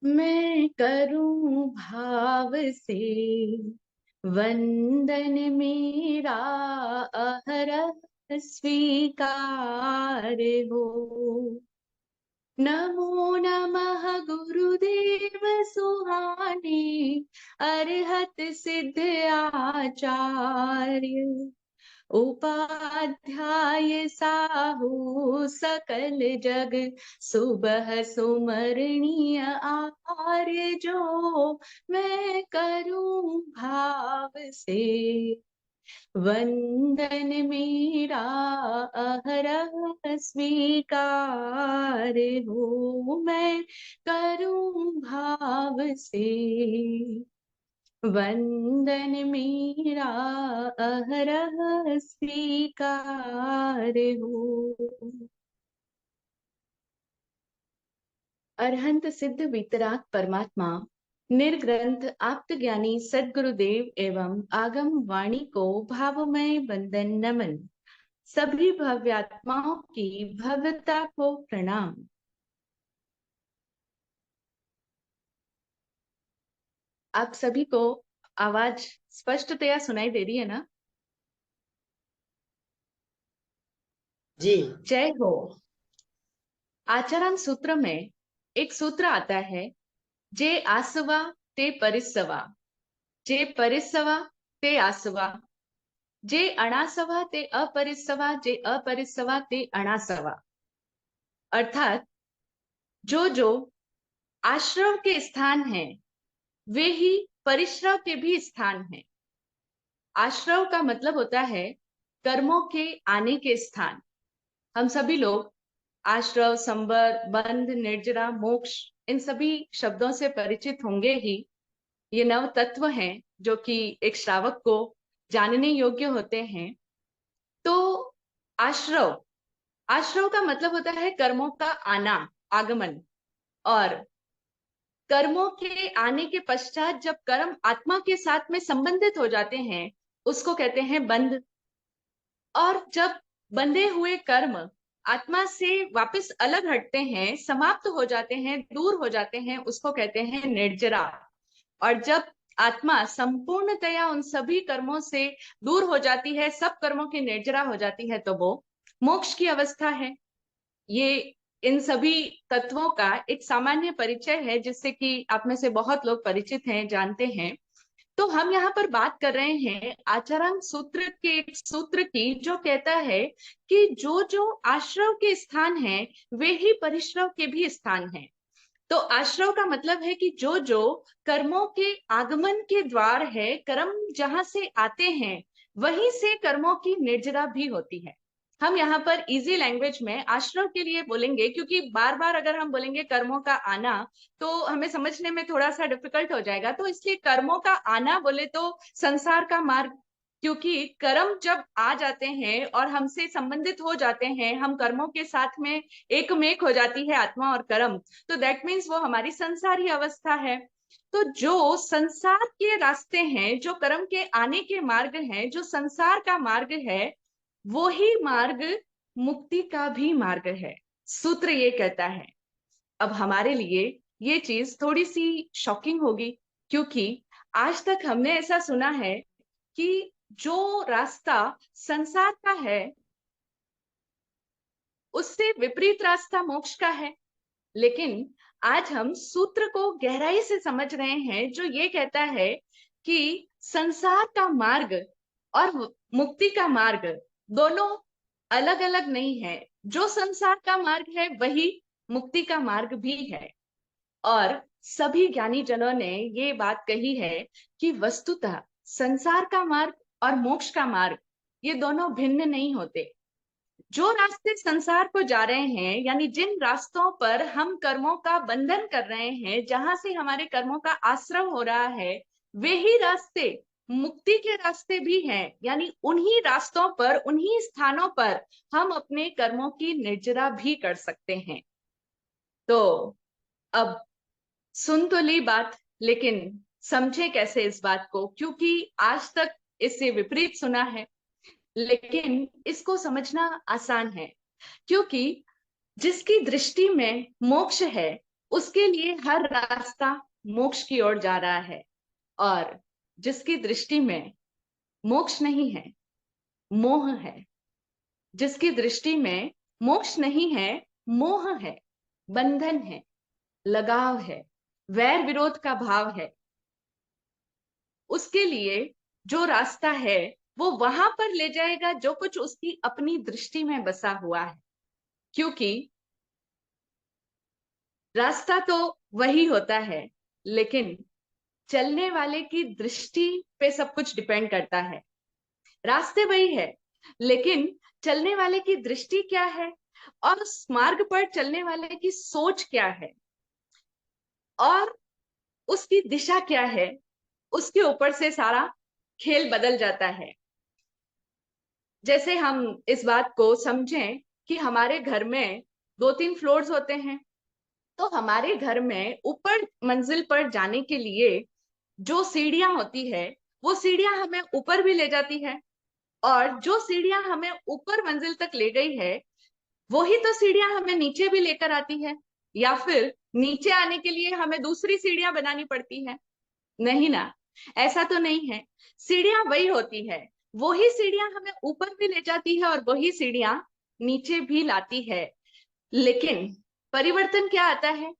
मैं करूं भाव से वंदन, मेरा अहरह स्वीकार हो। नमो नमः गुरुदेव सुहाने, अरहत सिद्ध आचार्य। उपाध्याय साहू सकल जग, सुबह सुमरणीय आर्य। जो मैं करूं भाव से वंदन, मेरा अहरह स्वीकार हो। मैं करूं भाव से वंदन, मेरा अहरह स्वीकार हो। अरहंत सिद्ध वितराग परमात्मा निर्ग्रंथ आप्त ज्ञानी सद्गुरुदेव एवं आगम वाणी को भावमय वंदन नमन। सभी भव्यात्माओं की भव्यता को प्रणाम। आप सभी को आवाज स्पष्टतया सुनाई दे रही है ना? जी। जय हो। आचरण सूत्र में एक सूत्र आता है, जे आसवा ते परिसवा, जे परिसवा ते आसवा, जे अणासवा ते अपरिसवा, जे अपरिसवा ते अणासवा। अर्थात जो जो आश्रव के स्थान हैं, वे ही परिश्रव के भी स्थान हैं। आश्रव का मतलब होता है कर्मों के आने के स्थान। हम सभी लोग आश्रव, संबर, बंध, निर्जरा, मोक्ष, इन सभी शब्दों से परिचित होंगे ही। ये नव तत्व हैं जो कि एक श्रावक को जानने योग्य होते हैं। तो आश्रव, आश्रव का मतलब होता है कर्मों का आना, आगमन। और कर्मों के आने के पश्चात जब कर्म आत्मा के साथ में संबंधित हो जाते हैं, उसको कहते हैं बंध। और जब बंधे हुए कर्म आत्मा से वापस अलग हटते हैं, समाप्त हो जाते हैं, दूर हो जाते हैं, उसको कहते हैं निर्जरा। और जब आत्मा संपूर्णतया उन सभी कर्मों से दूर हो जाती है, सब कर्मों की निर्जरा हो जाती है, तो वो मोक्ष की अवस्था है। ये इन सभी तत्वों का एक सामान्य परिचय है, जिससे कि आप में से बहुत लोग परिचित हैं, जानते हैं। तो हम यहाँ पर बात कर रहे हैं आचरण सूत्र के, एक सूत्र की, जो कहता है कि जो जो आश्रव के स्थान हैं, वे ही परिश्रव के भी स्थान हैं। तो आश्रव का मतलब है कि जो जो कर्मों के आगमन के द्वार है, कर्म जहां से आते हैं, वहीं से कर्मों की निर्जरा भी होती है। हम यहाँ पर इजी लैंग्वेज में आश्रव के लिए बोलेंगे, क्योंकि बार बार अगर हम बोलेंगे कर्मों का आना, तो हमें समझने में थोड़ा सा डिफिकल्ट हो जाएगा। तो इसलिए कर्मों का आना बोले तो संसार का मार्ग, क्योंकि कर्म जब आ जाते हैं और हमसे संबंधित हो जाते हैं, हम कर्मों के साथ में एक मेक हो जाती है आत्मा और कर्म, तो दैट मीन्स वो हमारी संसारी अवस्था है। तो जो संसार के रास्ते हैं, जो कर्म के आने के मार्ग हैं, जो संसार का मार्ग है, वो ही मार्ग मुक्ति का भी मार्ग है, सूत्र ये कहता है। अब हमारे लिए ये चीज थोड़ी सी शॉकिंग होगी, क्योंकि आज तक हमने ऐसा सुना है कि जो रास्ता संसार का है, उससे विपरीत रास्ता मोक्ष का है। लेकिन आज हम सूत्र को गहराई से समझ रहे हैं, जो ये कहता है कि संसार का मार्ग और मुक्ति का मार्ग दोनों अलग अलग नहीं है। जो संसार का मार्ग है, वही मुक्ति का मार्ग भी है। और सभी ज्ञानी जनों ने ये बात कही है कि वस्तुतः संसार का मार्ग और मोक्ष का मार्ग, ये दोनों भिन्न नहीं होते। जो रास्ते संसार को जा रहे हैं, यानी जिन रास्तों पर हम कर्मों का बंधन कर रहे हैं, जहां से हमारे कर्मों का आश्रम हो रहा है, वे ही रास्ते मुक्ति के रास्ते भी हैं। यानी उन्हीं रास्तों पर, उन्हीं स्थानों पर हम अपने कर्मों की निर्जरा भी कर सकते हैं। तो अब सुन तो ली बात, लेकिन समझे कैसे इस बात को, क्योंकि आज तक इससे विपरीत सुना है। लेकिन इसको समझना आसान है, क्योंकि जिसकी दृष्टि में मोक्ष है, उसके लिए हर रास्ता मोक्ष की ओर जा रहा है। और जिसकी दृष्टि में मोक्ष नहीं है, मोह है, जिसकी दृष्टि में मोक्ष नहीं है, मोह है, बंधन है, लगाव है, वैर विरोध का भाव है, उसके लिए जो रास्ता है वो वहां पर ले जाएगा जो कुछ उसकी अपनी दृष्टि में बसा हुआ है। क्योंकि रास्ता तो वही होता है, लेकिन चलने वाले की दृष्टि पे सब कुछ डिपेंड करता है। रास्ते वही है, लेकिन चलने वाले की दृष्टि क्या है और उस मार्ग पर चलने वाले की सोच क्या है और उसकी दिशा क्या है, उसके ऊपर से सारा खेल बदल जाता है। जैसे हम इस बात को समझें कि हमारे घर में 2-3 फ्लोर्स होते हैं, तो हमारे घर में ऊपर मंजिल पर जाने के लिए जो सीढ़ियां होती है, वो सीढ़ियां हमें ऊपर भी ले जाती है, और जो सीढ़ियां हमें ऊपर मंजिल तक ले गई है वही तो सीढ़ियां हमें नीचे भी लेकर आती है। या फिर नीचे आने के लिए हमें दूसरी सीढ़ियां बनानी पड़ती है? नहीं ना, ऐसा तो नहीं है। सीढ़ियां वही होती है, वही सीढ़ियां हमें ऊपर भी ले जाती है और वही सीढ़ियां नीचे भी लाती है। लेकिन परिवर्तन क्या आता है?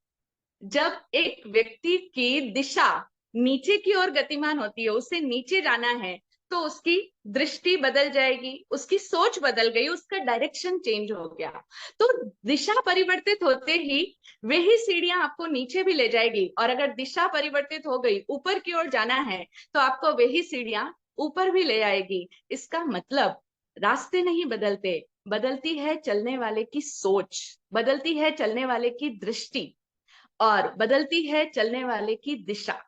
जब एक व्यक्ति की दिशा नीचे की ओर गतिमान होती है, उसे नीचे जाना है, तो उसकी दृष्टि बदल जाएगी, उसकी सोच बदल गई, उसका डायरेक्शन चेंज हो गया। तो दिशा परिवर्तित होते ही वही सीढ़ियां आपको नीचे भी ले जाएगी, और अगर दिशा परिवर्तित हो गई, ऊपर की ओर जाना है, तो आपको वही सीढ़ियां ऊपर भी ले आएगी। इसका मतलब रास्ते नहीं बदलते, बदलती है चलने वाले की सोच, बदलती है चलने वाले की दृष्टि, और बदलती है चलने वाले की दिशा।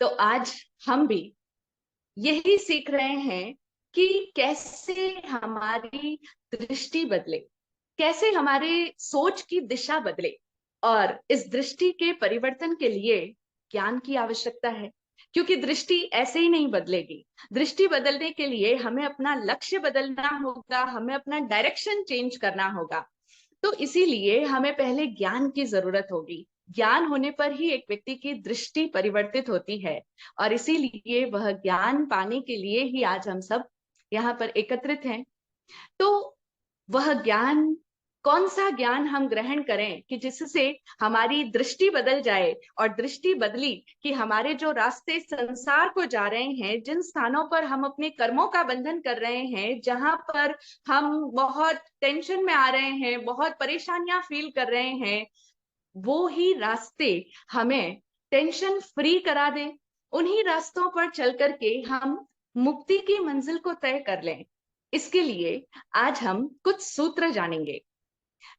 तो आज हम भी यही सीख रहे हैं कि कैसे हमारी दृष्टि बदले, कैसे हमारे सोच की दिशा बदले। और इस दृष्टि के परिवर्तन के लिए ज्ञान की आवश्यकता है, क्योंकि दृष्टि ऐसे ही नहीं बदलेगी। दृष्टि बदलने के लिए हमें अपना लक्ष्य बदलना होगा, हमें अपना डायरेक्शन चेंज करना होगा। तो इसीलिए हमें पहले ज्ञान की जरूरत होगी। ज्ञान होने पर ही एक व्यक्ति की दृष्टि परिवर्तित होती है, और इसीलिए वह ज्ञान पाने के लिए ही आज हम सब यहाँ पर एकत्रित हैं। तो वह ज्ञान, कौन सा ज्ञान हम ग्रहण करें कि जिससे हमारी दृष्टि बदल जाए, और दृष्टि बदली कि हमारे जो रास्ते संसार को जा रहे हैं, जिन स्थानों पर हम अपने कर्मों का बंधन कर रहे हैं, जहां पर हम बहुत टेंशन में आ रहे हैं, बहुत परेशानियां फील कर रहे हैं, वो ही रास्ते हमें टेंशन फ्री करा दें। उन्हीं रास्तों पर चल करके हम मुक्ति की मंजिल को तय कर लें। इसके लिए आज हम कुछ सूत्र जानेंगे।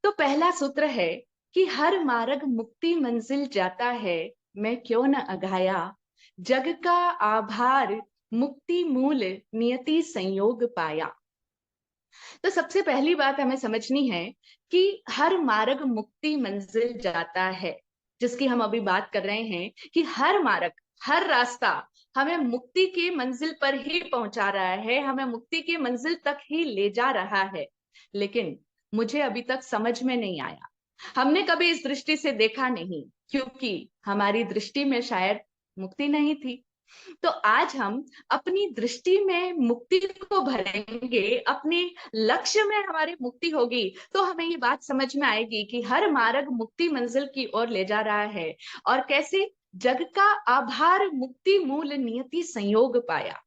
तो पहला सूत्र है कि हर मार्ग मुक्ति मंजिल जाता है, मैं क्यों न अघाया, जग का आभार मुक्ति मूल नियति संयोग पाया। तो सबसे पहली बात हमें समझनी है कि हर मार्ग मुक्ति मंजिल जाता है, जिसकी हम अभी बात कर रहे हैं कि हर मार्ग, हर रास्ता हमें मुक्ति की मंजिल पर ही पहुंचा रहा है, हमें मुक्ति की मंजिल तक ही ले जा रहा है। लेकिन मुझे अभी तक समझ में नहीं आया, हमने कभी इस दृष्टि से देखा नहीं, क्योंकि हमारी दृष्टि में शायद मुक्ति नहीं थी। तो आज हम अपनी दृष्टि में मुक्ति को भरेंगे, अपने लक्ष्य में हमारी मुक्ति होगी, तो हमें ये बात समझ में आएगी कि हर मार्ग मुक्ति मंजिल की ओर ले जा रहा है, और कैसे जग का आभार मुक्ति मूल नियति संयोग पाया।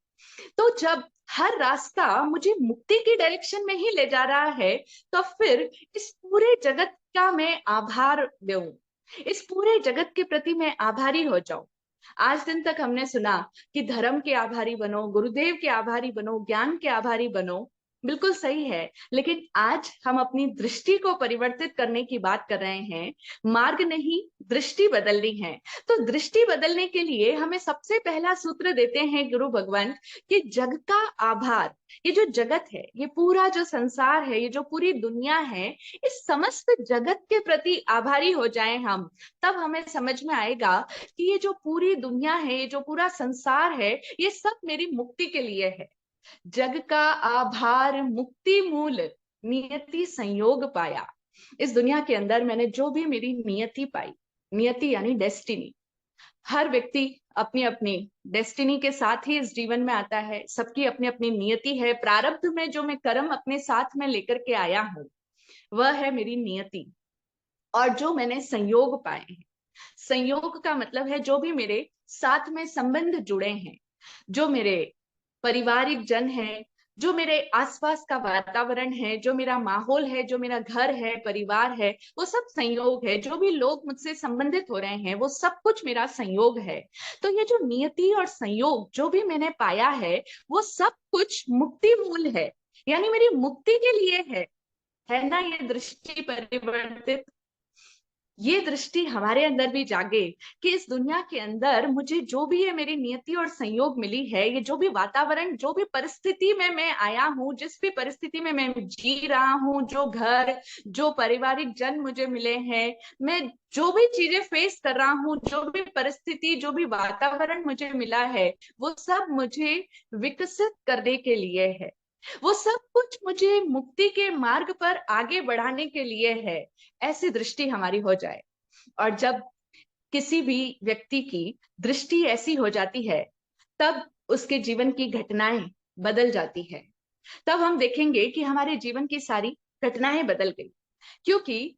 तो जब हर रास्ता मुझे मुक्ति की डायरेक्शन में ही ले जा रहा है, तो फिर इस पूरे जगत का मैं आभार दूं, इस पूरे जगत के प्रति मैं आभारी हो जाऊं। आज दिन तक हमने सुना कि धर्म के आभारी बनो, गुरुदेव के आभारी बनो, ज्ञान के आभारी बनो। बिल्कुल सही है, लेकिन आज हम अपनी दृष्टि को परिवर्तित करने की बात कर रहे हैं। मार्ग नहीं, दृष्टि बदलनी है। तो दृष्टि बदलने के लिए हमें सबसे पहला सूत्र देते हैं गुरु भगवान कि जग का आभार। ये जो जगत है, ये पूरा जो संसार है, ये जो पूरी दुनिया है, इस समस्त जगत के प्रति आभारी हो जाएं हम, तब हमें समझ में आएगा कि ये जो पूरी दुनिया है, ये जो पूरा संसार है, ये सब मेरी मुक्ति के लिए है। जग का आभार मुक्ति मूल नियति संयोग पाया। इस दुनिया के अंदर मैंने जो भी मेरी नियति पाई, नियति यानी डेस्टिनी। हर व्यक्ति अपनी अपनी डेस्टिनी के साथ ही इस जीवन में आता है। सबकी अपनी अपनी नियति है। प्रारब्ध में जो मैं कर्म अपने साथ में लेकर के आया हूं, वह है मेरी नियति। और जो मैंने संयोग पाए हैं, संयोग का मतलब है जो भी मेरे साथ में संबंध जुड़े हैं, जो मेरे पारिवारिक जन है, जो मेरे आसपास का वातावरण है, जो मेरा माहौल है, जो मेरा घर है, परिवार है, वो सब संयोग है। जो भी लोग मुझसे संबंधित हो रहे हैं, वो सब कुछ मेरा संयोग है। तो ये जो नियति और संयोग जो भी मैंने पाया वो सब कुछ मुक्ति मूल है, यानी मेरी मुक्ति के लिए है ना। ये दृष्टि परिवर्तित, ये दृष्टि हमारे अंदर भी जागे कि इस दुनिया के अंदर मुझे जो भी है मेरी नियति और संयोग मिली है, ये जो भी वातावरण, जो भी परिस्थिति में मैं आया हूं, जिस भी परिस्थिति में मैं जी रहा हूं, जो घर, जो पारिवारिक जन मुझे मिले हैं, मैं जो भी चीजें फेस कर रहा हूं, जो भी परिस्थिति, जो भी वातावरण मुझे मिला है, वो सब मुझे विकसित करने के लिए है। वो सब कुछ मुझे मुक्ति के मार्ग पर आगे बढ़ाने के लिए है। ऐसी दृष्टि हमारी हो जाए। और जब किसी भी व्यक्ति की दृष्टि ऐसी हो जाती है, तब उसके जीवन की घटनाएं बदल जाती है। तब हम देखेंगे कि हमारे जीवन की सारी घटनाएं बदल गई। क्योंकि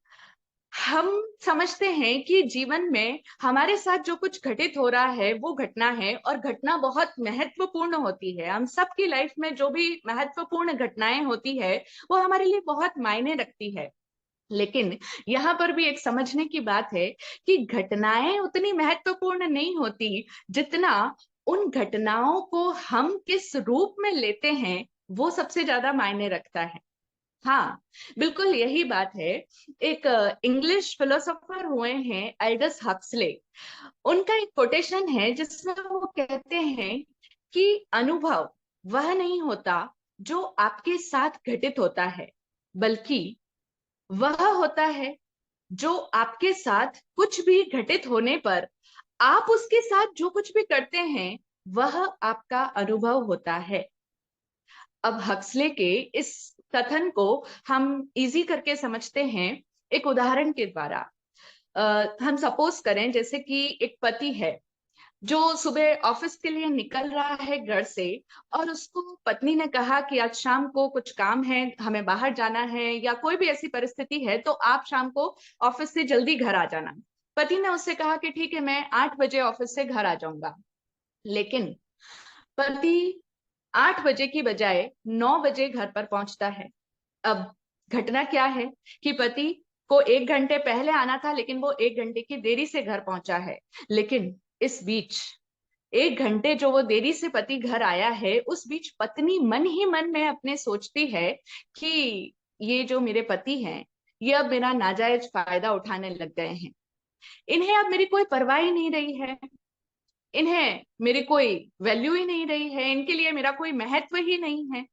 हम समझते हैं कि जीवन में हमारे साथ जो कुछ घटित हो रहा है वो घटना है, और घटना बहुत महत्वपूर्ण होती है। हम सबकी लाइफ में जो भी महत्वपूर्ण घटनाएं होती है, वो हमारे लिए बहुत मायने रखती है। लेकिन यहाँ पर भी एक समझने की बात है कि घटनाएं उतनी महत्वपूर्ण नहीं होती जितना उन घटनाओं को हम किस रूप में लेते हैं, वो सबसे ज्यादा मायने रखता है। हाँ, बिल्कुल यही बात है। एक इंग्लिश फिलोसोफर हुए हैं एल्डस हक्सले। उनका एक कोटेशन है जिसमें वो कहते हैं कि अनुभव वह नहीं होता जो आपके साथ घटित होता है, बल्कि वह होता है जो आपके साथ कुछ भी घटित होने पर आप उसके साथ जो कुछ भी करते हैं, वह आपका अनुभव होता है। अब हक्सले के इस कथन को हम इजी करके समझते हैं एक उदाहरण के द्वारा। हम सपोज करें जैसे कि एक पति है जो सुबह ऑफिस के लिए निकल रहा है घर से, और उसको पत्नी ने कहा कि आज शाम को कुछ काम है, हमें बाहर जाना है, या कोई भी ऐसी परिस्थिति है तो आप शाम को ऑफिस से जल्दी घर आ जाना। पति ने उससे कहा कि ठीक है, मैं 8 बजे ऑफिस से घर आ जाऊंगा। लेकिन पति 8 बजे की बजाय 9 बजे घर पर पहुंचता है। अब घटना क्या है कि पति को 1 घंटे पहले आना था, लेकिन वो 1 घंटे की देरी से घर पहुंचा है। लेकिन इस बीच 1 घंटे जो वो देरी से पति घर आया है, उस बीच पत्नी मन ही मन में अपने सोचती है कि ये जो मेरे पति हैं, ये अब मेरा नाजायज फायदा उठाने लग गए हैं। इन्हें अब मेरी कोई परवाह ही नहीं रही है, इन्हें मेरी कोई वैल्यू ही नहीं रही है, इनके लिए मेरा कोई महत्व ही नहीं है।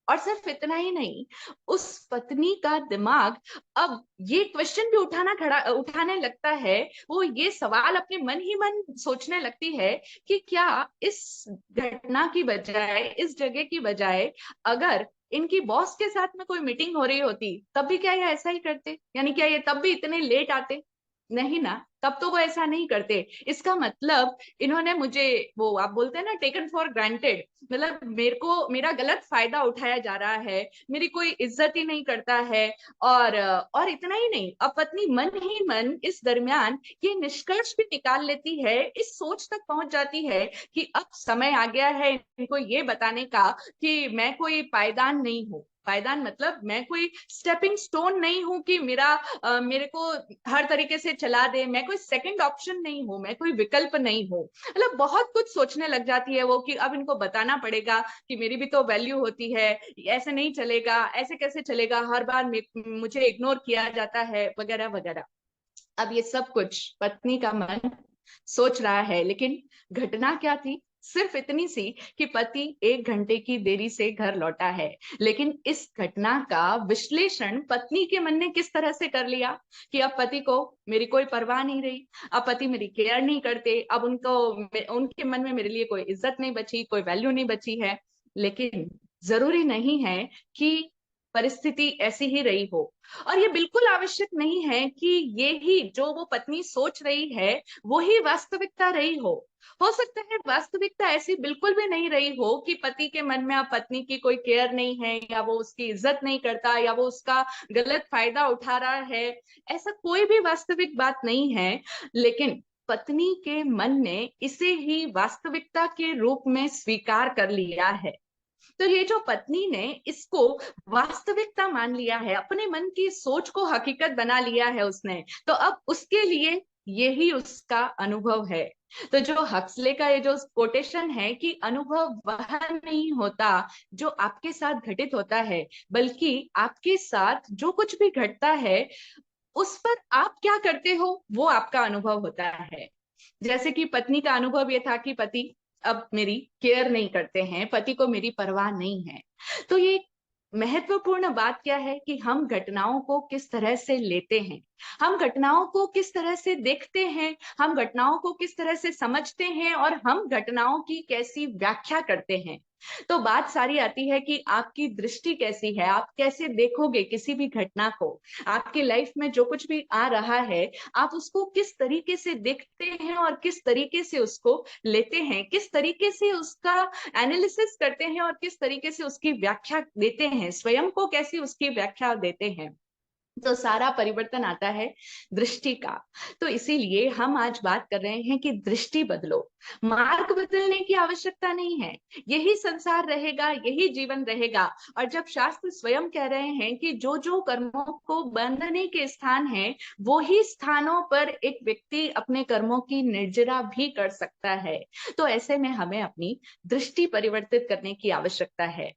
और सिर्फ इतना ही नहीं, उस पत्नी का दिमाग अब ये क्वेश्चन भी उठाने लगता है। वो ये सवाल अपने मन ही मन सोचने लगती है कि क्या इस घटना की बजाय, इस जगह की बजाय, अगर इनकी बॉस के साथ में कोई मीटिंग हो रही होती, तब भी क्या ये ऐसा ही करते? यानी क्या ये तब भी इतने लेट आते? नहीं ना, तब तो वो ऐसा नहीं करते। इसका मतलब इन्होंने मुझे, वो आप बोलते हैं ना, टेकन फॉर ग्रांटेड, मतलब मेरे को मेरा गलत फायदा उठाया जा रहा है, मेरी कोई इज्जत ही नहीं करता है। और इतना ही नहीं, अब पत्नी मन ही मन इस दरमियान ये निष्कर्ष भी निकाल लेती है, इस सोच तक पहुंच जाती है कि अब समय आ गया है इनको ये बताने का कि मैं कोई पायदान नहीं हूँ। पायदान मतलब मैं कोई स्टेपिंग स्टोन नहीं हूं कि मेरे को हर तरीके से चला दे, मैं कोई सेकंड ऑप्शन नहीं हूं, मैं कोई विकल्प नहीं हूं। मतलब बहुत कुछ सोचने लग जाती है वो कि अब इनको बताना पड़ेगा कि मेरी भी तो वैल्यू होती है, ऐसे नहीं चलेगा, ऐसे कैसे चलेगा, हर बार मुझे इग्नोर किया जाता है, वगैरह वगैरह। अब ये सब कुछ पत्नी का मन सोच रहा है, लेकिन घटना क्या थी? सिर्फ इतनी सी कि पति 1 घंटे की देरी से घर लौटा है। लेकिन इस घटना का विश्लेषण पत्नी के मन ने किस तरह से कर लिया कि अब पति को मेरी कोई परवाह नहीं रही, अब पति मेरी केयर नहीं करते, अब उनके मन में मेरे लिए कोई इज्जत नहीं बची, कोई वैल्यू नहीं बची है। लेकिन जरूरी नहीं है कि परिस्थिति ऐसी ही रही हो। और ये बिल्कुल आवश्यक नहीं है कि ये ही जो वो पत्नी सोच रही है वो ही वास्तविकता रही हो सकता है वास्तविकता ऐसी बिल्कुल भी नहीं रही हो कि पति के मन में अब पत्नी की कोई केयर नहीं है, या वो उसकी इज्जत नहीं करता, या वो उसका गलत फायदा उठा रहा है। ऐसा कोई भी वास्तविक बात नहीं है। लेकिन पत्नी के मन ने इसे ही वास्तविकता के रूप में स्वीकार कर लिया है। तो ये जो पत्नी ने इसको वास्तविकता मान लिया है, अपने मन की सोच को हकीकत बना लिया है उसने, तो अब उसके लिए यही उसका अनुभव है। तो जो हक्सले का ये जो कोटेशन है कि अनुभव वह नहीं होता जो आपके साथ घटित होता है, बल्कि आपके साथ जो कुछ भी घटता है उस पर आप क्या करते हो वो आपका अनुभव होता है। जैसे कि पत्नी का अनुभव ये था कि पति अब मेरी केयर नहीं करते हैं, पति को मेरी परवाह नहीं है। तो ये महत्वपूर्ण बात क्या है कि हम घटनाओं को किस तरह से लेते हैं, हम घटनाओं को किस तरह से देखते हैं, हम घटनाओं को किस तरह से समझते हैं, और हम घटनाओं की कैसी व्याख्या करते हैं। तो बात सारी आती है कि आपकी दृष्टि कैसी है, आप कैसे देखोगे किसी भी घटना को। आपकी लाइफ में जो कुछ भी आ रहा है, आप उसको किस तरीके से देखते हैं और किस तरीके से उसको लेते हैं, किस तरीके से उसका एनालिसिस करते हैं और किस तरीके से उसकी व्याख्या देते हैं, स्वयं को कैसी उसकी व्याख्या देते हैं। तो सारा परिवर्तन आता है दृष्टि का। तो इसीलिए हम आज बात कर रहे हैं कि दृष्टि बदलो। मार्ग बदलने की आवश्यकता नहीं है, यही संसार रहेगा, यही जीवन रहेगा। और जब शास्त्र स्वयं कह रहे हैं कि जो जो कर्मों को बंधने के स्थान है, वो ही स्थानों पर एक व्यक्ति अपने कर्मों की निर्जरा भी कर सकता है, तो ऐसे में हमें अपनी दृष्टि परिवर्तित करने की आवश्यकता है।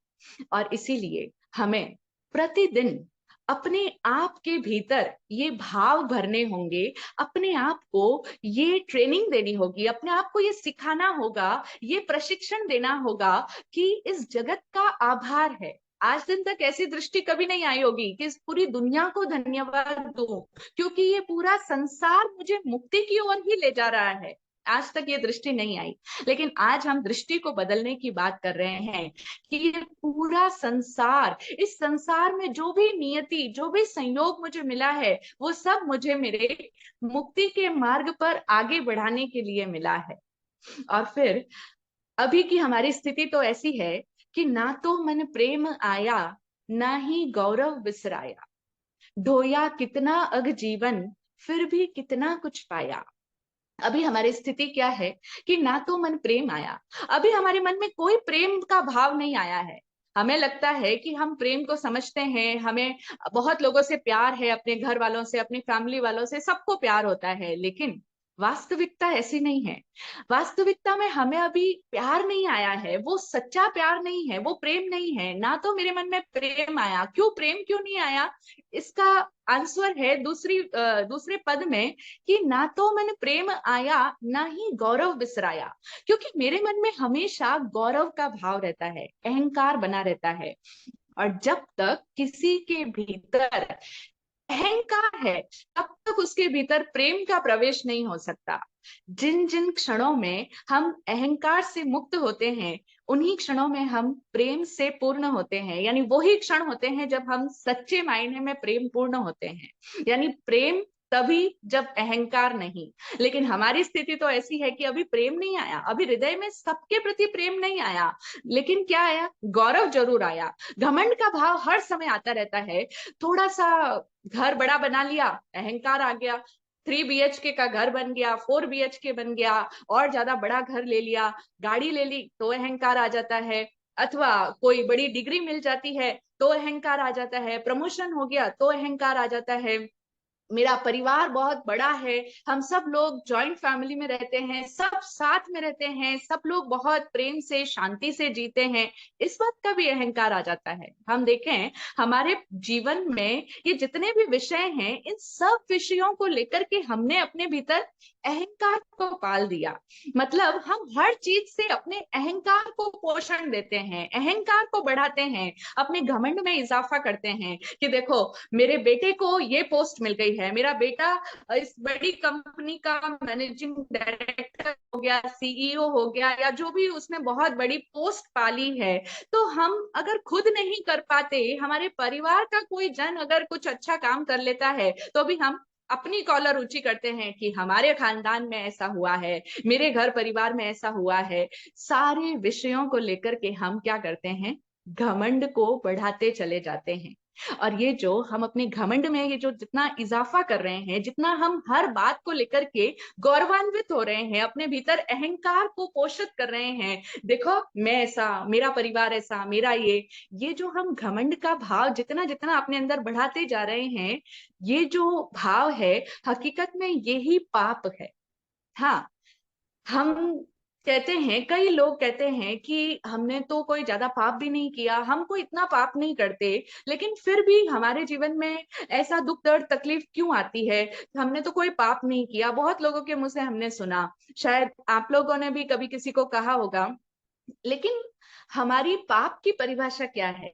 और इसीलिए हमें प्रतिदिन अपने आप के भीतर ये भाव भरने होंगे, अपने आप को ये ट्रेनिंग देनी होगी, अपने आप को ये सिखाना होगा, ये प्रशिक्षण देना होगा कि इस जगत का आभार है। आज दिन तक ऐसी दृष्टि कभी नहीं आई होगी कि इस पूरी दुनिया को धन्यवाद दूं, क्योंकि ये पूरा संसार मुझे मुक्ति की ओर ही ले जा रहा है। आज तक ये दृष्टि नहीं आई। लेकिन आज हम दृष्टि को बदलने की बात कर रहे हैं कि ये पूरा संसार, इस संसार में जो भी नियति, जो भी संयोग मुझे मिला है, वो सब मुझे मेरे मुक्ति के मार्ग पर आगे बढ़ाने के लिए मिला है। और फिर अभी की हमारी स्थिति तो ऐसी है कि ना तो मन प्रेम आया, ना ही गौरव बिसराया, ढोया कितना अग जीवन, फिर भी कितना कुछ पाया। अभी हमारी स्थिति क्या है कि ना तो मन प्रेम आया, अभी हमारे मन में कोई प्रेम का भाव नहीं आया है। हमें लगता है कि हम प्रेम को समझते हैं, हमें बहुत लोगों से प्यार है, अपने घर वालों से, अपनी फैमिली वालों से, सबको प्यार होता है। लेकिन वास्तविकता ऐसी नहीं है। वास्तविकता में हमें अभी प्यार नहीं आया है, वो सच्चा प्यार नहीं है, वो प्रेम नहीं है। ना तो मेरे मन में प्रेम आया। क्यों प्रेम क्यों नहीं आया? इसका आंसर है दूसरे पद में कि ना तो मन प्रेम आया, ना ही गौरव बिसराया। क्योंकि मेरे मन में हमेशा गौरव का भाव रहता है, अहंकार बना रहता है। और जब तक किसी के भीतर अहंकार है, तब तक उसके भीतर प्रेम का प्रवेश नहीं हो सकता। जिन जिन क्षणों में हम अहंकार से मुक्त होते हैं, उन्हीं क्षणों में हम प्रेम से पूर्ण होते हैं। यानी वही क्षण होते हैं जब हम सच्चे मायने में प्रेम पूर्ण होते हैं। यानी प्रेम तभी जब अहंकार नहीं। लेकिन हमारी स्थिति तो ऐसी है कि अभी प्रेम नहीं आया, अभी हृदय में सबके प्रति प्रेम नहीं आया। लेकिन क्या आया? गौरव जरूर आया। घमंड का भाव हर समय आता रहता है। थोड़ा सा घर बड़ा बना लिया, अहंकार आ गया। 3 BHK का घर बन गया, 4 BHK बन गया, और ज्यादा बड़ा घर ले लिया, गाड़ी ले ली, तो अहंकार आ जाता है। अथवा कोई बड़ी डिग्री मिल जाती है तो अहंकार आ जाता है, प्रमोशन हो गया तो अहंकार आ जाता है, मेरा परिवार बहुत बड़ा है, हम सब लोग जॉइंट फैमिली में रहते हैं, सब साथ में रहते हैं, सब लोग बहुत प्रेम से शांति से जीते हैं, इस बात का भी अहंकार आ जाता है। हम देखें हमारे जीवन में ये जितने भी विषय हैं, इन सब विषयों को लेकर के हमने अपने भीतर अहंकार को पाल दिया। मतलब हम हर चीज से अपने अहंकार को पोषण देते हैं, अहंकार को बढ़ाते हैं, अपने घमंड में इजाफा करते हैं कि देखो मेरे बेटे को ये पोस्ट मिल गई गई है, मेरा बेटा इस बड़ी कंपनी का मैनेजिंग डायरेक्टर हो गया, सीईओ हो गया, या जो भी उसने बहुत बड़ी पोस्ट पाली है, तो हम अगर खुद नहीं कर पाते, हमारे परिवार का कोई जन अगर कुछ अच्छा काम कर लेता है, तो भी हम अपनी कॉलर ऊंची करते हैं कि हमारे खानदान में ऐसा हुआ है, मेरे घर परिवार में ऐसा हुआ है। सारे विषयों को लेकर के हम क्या करते हैं, घमंड को बढ़ाते चले जाते हैं। और ये जो हम अपने घमंड में ये जो जितना इजाफा कर रहे हैं, जितना हम हर बात को लेकर के गौरवान्वित हो रहे हैं, अपने भीतर अहंकार को पोषित कर रहे हैं, देखो मैं ऐसा, मेरा परिवार ऐसा, मेरा ये जो हम घमंड का भाव जितना जितना अपने अंदर बढ़ाते जा रहे हैं, ये जो भाव है, हकीकत में यही पाप है। हाँ, हम कहते हैं, कई लोग कहते हैं कि हमने तो कोई ज्यादा पाप भी नहीं किया, हम कोई इतना पाप नहीं करते, लेकिन फिर भी हमारे जीवन में ऐसा दुख दर्द तकलीफ क्यों आती है, हमने तो कोई पाप नहीं किया। बहुत लोगों के मुंह से हमने सुना, शायद आप लोगों ने भी कभी किसी को कहा होगा। लेकिन हमारी पाप की परिभाषा क्या है?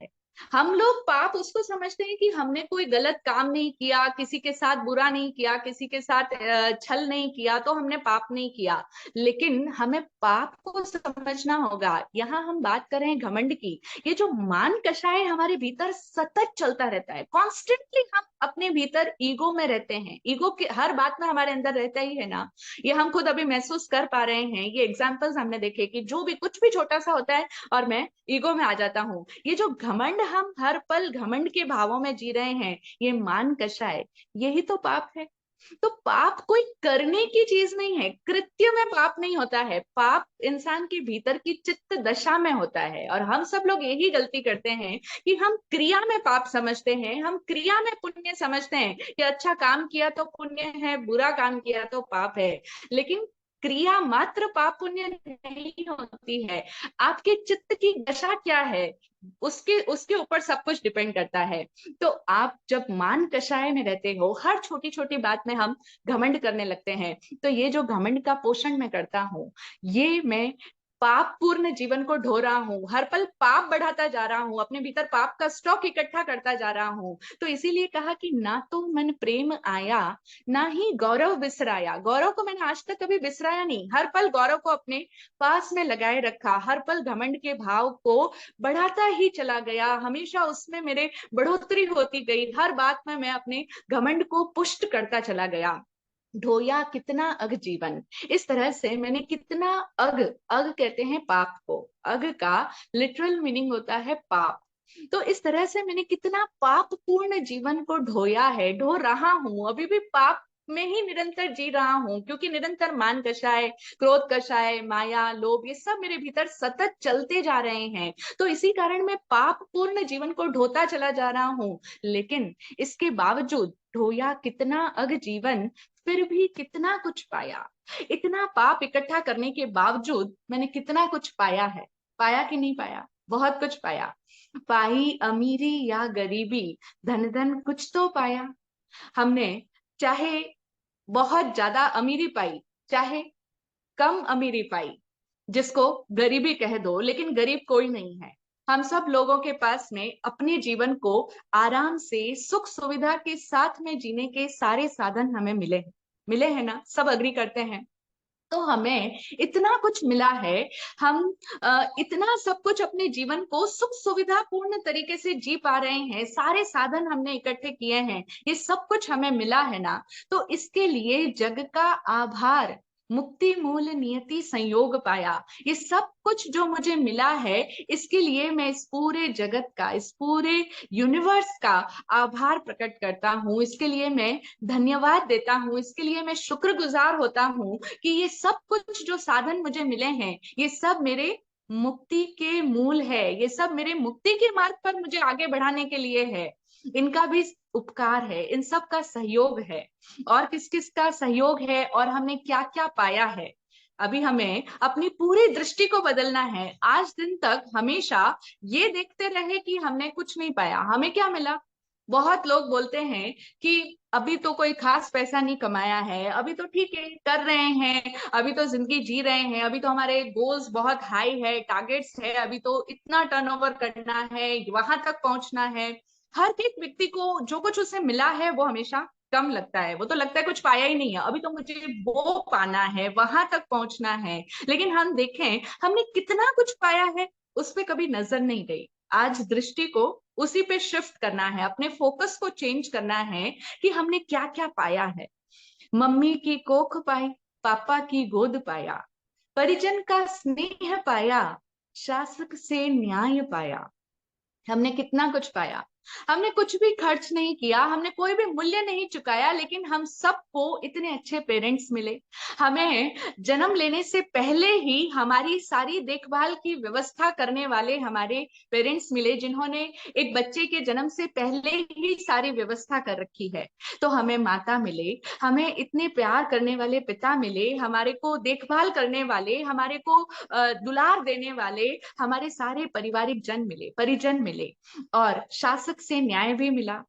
हम लोग पाप उसको समझते हैं कि हमने कोई गलत काम नहीं किया, किसी के साथ बुरा नहीं किया, किसी के साथ छल नहीं किया, तो हमने पाप नहीं किया। लेकिन हमें पाप को समझना होगा। यहाँ हम बात कर रहे हैं घमंड की। ये जो मान कषाय हमारे भीतर सतत चलता रहता है, कॉन्स्टेंटली हम अपने भीतर ईगो में रहते हैं, ईगो की हर बात में हमारे अंदर रहता ही है ना। ये हम खुद अभी महसूस कर पा रहे हैं। ये एग्जाम्पल्स हमने देखे कि जो भी कुछ भी छोटा सा होता है और मैं ईगो में आ जाता हूँ। ये जो घमंड, हम हर पल घमंड के भावों में जी रहे हैं, ये मान कषाय, यही तो पाप है। तो पाप कोई करने की चीज नहीं है, कृत्य में पाप नहीं होता है, पाप इंसान के भीतर की चित्त दशा में होता है। और हम सब लोग यही गलती करते हैं कि हम क्रिया में पाप समझते हैं, हम क्रिया में पुण्य समझते हैं कि अच्छा काम किया तो पुण्य है, बुरा काम किया तो पाप है। लेकिन क्रिया मात्र पाप पुण्य नहीं होती है, आपके चित्त की दशा क्या है, उसके उसके ऊपर सब कुछ डिपेंड करता है। तो आप जब मान कषाय में रहते हो, हर छोटी छोटी बात में हम घमंड करने लगते हैं। तो ये जो घमंड का पोषण मैं करता हूँ, ये मैं पाप पूर्ण जीवन को ढो रहा हूँ, हर पल पाप बढ़ाता जा रहा हूँ, अपने भीतर पाप का स्टॉक इकट्ठा करता जा रहा हूँ। तो इसीलिए कहा कि ना तो मन प्रेम आया, ना ही गौरव बिसराया। गौरव को मैंने आज तक कभी बिसराया नहीं, हर पल गौरव को अपने पास में लगाए रखा, हर पल घमंड के भाव को बढ़ाता ही चला गया, हमेशा उसमें मेरे बढ़ोतरी होती गई, हर बात में मैं अपने घमंड को पुष्ट करता चला गया। ढोया कितना अग जीवन, इस तरह से मैंने कितना अग, अग कहते हैं पाप को, अग का लिटरल मीनिंग होता है पाप। तो इस तरह से मैंने कितना पाप पूर्ण जीवन को ढोया है, ढो रहा हूं, अभी भी पाप में ही निरंतर जी रहा हूं, क्योंकि निरंतर मान कषाय, क्रोध कषाय, माया, लोभ, ये सब मेरे भीतर सतत चलते जा रहे हैं। तो इसी कारण मैं पाप पूर्ण जीवन को ढोता चला जा रहा हूं। लेकिन इसके बावजूद ढोया कितना अग जीवन, फिर भी कितना कुछ पाया। इतना पाप इकट्ठा करने के बावजूद मैंने कितना कुछ पाया है, पाया कि नहीं पाया? बहुत कुछ पाया। पाई अमीरी या गरीबी, धन धन कुछ तो पाया हमने। चाहे बहुत ज्यादा अमीरी पाई, चाहे कम अमीरी पाई, जिसको गरीबी कह दो, लेकिन गरीब कोई नहीं है। हम सब लोगों के पास में अपने जीवन को आराम से सुख सुविधा के साथ में जीने के सारे साधन हमें मिले हैं, मिले हैं ना, सब अग्री करते हैं। तो हमें इतना कुछ मिला है, हम इतना सब कुछ अपने जीवन को सुख सुविधा पूर्ण तरीके से जी पा रहे हैं, सारे साधन हमने इकट्ठे किए हैं, ये सब कुछ हमें मिला है ना। तो इसके लिए जग का आभार, मुक्ति मूल नियति संयोग पाया। ये सब कुछ जो मुझे मिला है, इसके लिए मैं इस पूरे जगत का, इस पूरे यूनिवर्स का आभार प्रकट करता हूँ, इसके लिए मैं धन्यवाद देता हूँ, इसके लिए मैं शुक्रगुजार होता हूँ कि ये सब कुछ जो साधन मुझे मिले हैं, ये सब मेरे मुक्ति के मूल है, ये सब मेरे मुक्ति के मार्ग पर मुझे आगे बढ़ाने के लिए है। इनका भी उपकार है, इन सब का सहयोग है। और किस किस का सहयोग है और हमने क्या क्या पाया है, अभी हमें अपनी पूरी दृष्टि को बदलना है। आज दिन तक हमेशा ये देखते रहे कि हमने कुछ नहीं पाया, हमें क्या मिला। बहुत लोग बोलते हैं कि अभी तो कोई खास पैसा नहीं कमाया है, अभी तो ठीक है कर रहे हैं, अभी तो जिंदगी जी रहे हैं, अभी तो हमारे गोल्स बहुत हाई है, टारगेट्स है, अभी तो इतना टर्नओवर करना है, वहां तक पहुंचना है। हर एक व्यक्ति को जो कुछ उसे मिला है वो हमेशा कम लगता है। वो तो लगता है कुछ पाया ही नहीं है, अभी तो मुझे वो पाना है, वहां तक पहुंचना है। लेकिन हम देखें हमने कितना कुछ पाया है, उस पे कभी नजर नहीं गई। आज दृष्टि को उसी पे शिफ्ट करना है, अपने फोकस को चेंज करना है कि हमने क्या क्या पाया है। मम्मी की कोख पाई, पापा की गोद पाया, परिजन का स्नेह पाया, शासक से न्याय पाया। हमने कितना कुछ पाया। हमने कुछ भी खर्च नहीं किया, हमने कोई भी मूल्य नहीं चुकाया, लेकिन हम सबको इतने अच्छे पेरेंट्स मिले। हमें जन्म लेने से पहले ही हमारी सारी देखभाल की व्यवस्था करने वाले हमारे पेरेंट्स मिले, जिन्होंने एक बच्चे के जन्म से पहले ही सारी व्यवस्था कर रखी है। तो हमें माता मिले, हमें इतने प्यार करने वाले पिता मिले, हमारे को देखभाल करने वाले, हमारे को दुलार देने वाले हमारे सारे पारिवारिक जन मिले, परिजन मिले। और शासक से न्याय भी मिला।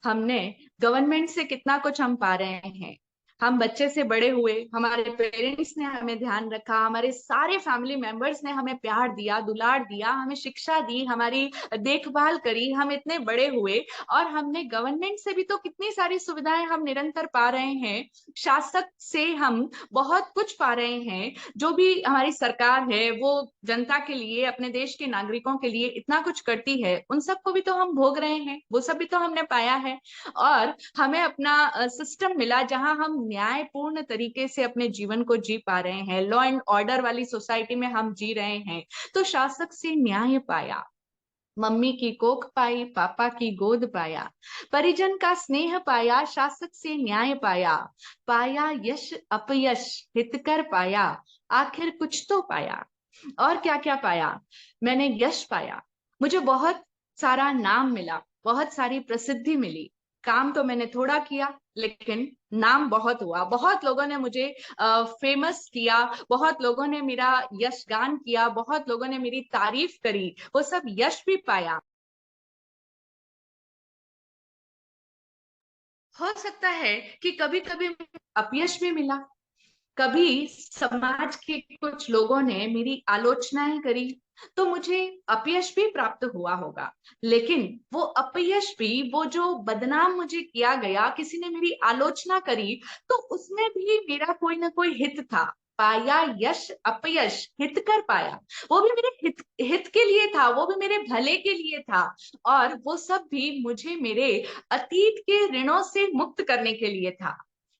हमने गवर्नमेंट से कितना कुछ हम पा रहे हैं। हम बच्चे से बड़े हुए, हमारे पेरेंट्स ने हमें ध्यान रखा, हमारे सारे फैमिली मेंबर्स ने हमें प्यार दिया, दुलार दिया, हमें शिक्षा दी, हमारी देखभाल करी, हम इतने बड़े हुए। और हमने गवर्नमेंट से भी तो कितनी सारी सुविधाएं हम निरंतर पा रहे हैं। शासक से हम बहुत कुछ पा रहे हैं। जो भी हमारी सरकार है वो जनता के लिए, अपने देश के नागरिकों के लिए इतना कुछ करती है, उन सबको भी तो हम भोग रहे हैं, वो सब भी तो हमने पाया है। और हमें अपना सिस्टम मिला जहां हम न्यायपूर्ण तरीके से अपने जीवन को जी पा रहे हैं, लॉ एंड ऑर्डर वाली सोसाइटी में हम जी रहे हैं। तो शासक से न्याय पाया, मम्मी की कोख पाई, पापा की गोद पाया, परिजन का स्नेह पाया, शासक से न्याय पाया, पाया यश अपयश हितकर पाया, आखिर कुछ तो पाया। और क्या क्या पाया। मैंने यश पाया, मुझे बहुत सारा नाम मिला, बहुत सारी प्रसिद्धि मिली। काम तो मैंने थोड़ा किया, लेकिन नाम बहुत हुआ, बहुत लोगों ने मुझे फेमस किया, बहुत लोगों ने मेरा यशगान किया, बहुत लोगों ने मेरी तारीफ करी, वो सब यश भी पाया। हो सकता है कि कभी कभी अपयश भी मिला, कभी समाज के कुछ लोगों ने मेरी आलोचनाएं करी, तो मुझे अपयश भी प्राप्त हुआ होगा। लेकिन वो अपयश भी, वो जो बदनाम मुझे किया गया, किसी ने मेरी आलोचना करी, तो उसमें भी मेरा कोई ना कोई हित था। पाया यश अपयश हित कर पाया, वो भी मेरे हित के लिए था, वो भी मेरे भले के लिए था। और वो सब भी मुझे मेरे अतीत के ऋणों से मुक्त करने के लिए था।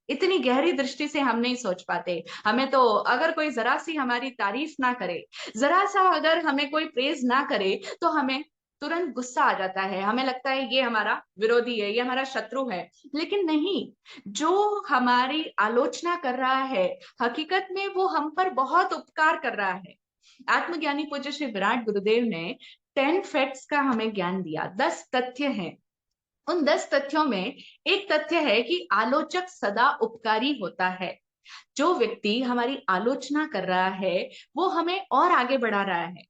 इतनी गहरी दृष्टि से हम नहीं सोच पाते। हमें तो अगर कोई जरा सी हमारी तारीफ ना करे, जरा सा अगर हमें कोई प्रेज ना करे, तो हमें तुरंत गुस्सा आ जाता है, हमें लगता है ये हमारा विरोधी है, ये हमारा शत्रु है। लेकिन नहीं, जो हमारी आलोचना कर रहा है, हकीकत में वो हम पर बहुत उपकार कर रहा है। आत्मज्ञानी पूज्य श्री विराट गुरुदेव ने 10 फैक्ट्स का हमें ज्ञान दिया, 10 तथ्य हैं। उन 10 तथ्यों में एक तथ्य है कि आलोचक सदा उपकारी होता है। जो व्यक्ति हमारी आलोचना कर रहा है, वो हमें और आगे बढ़ा रहा है।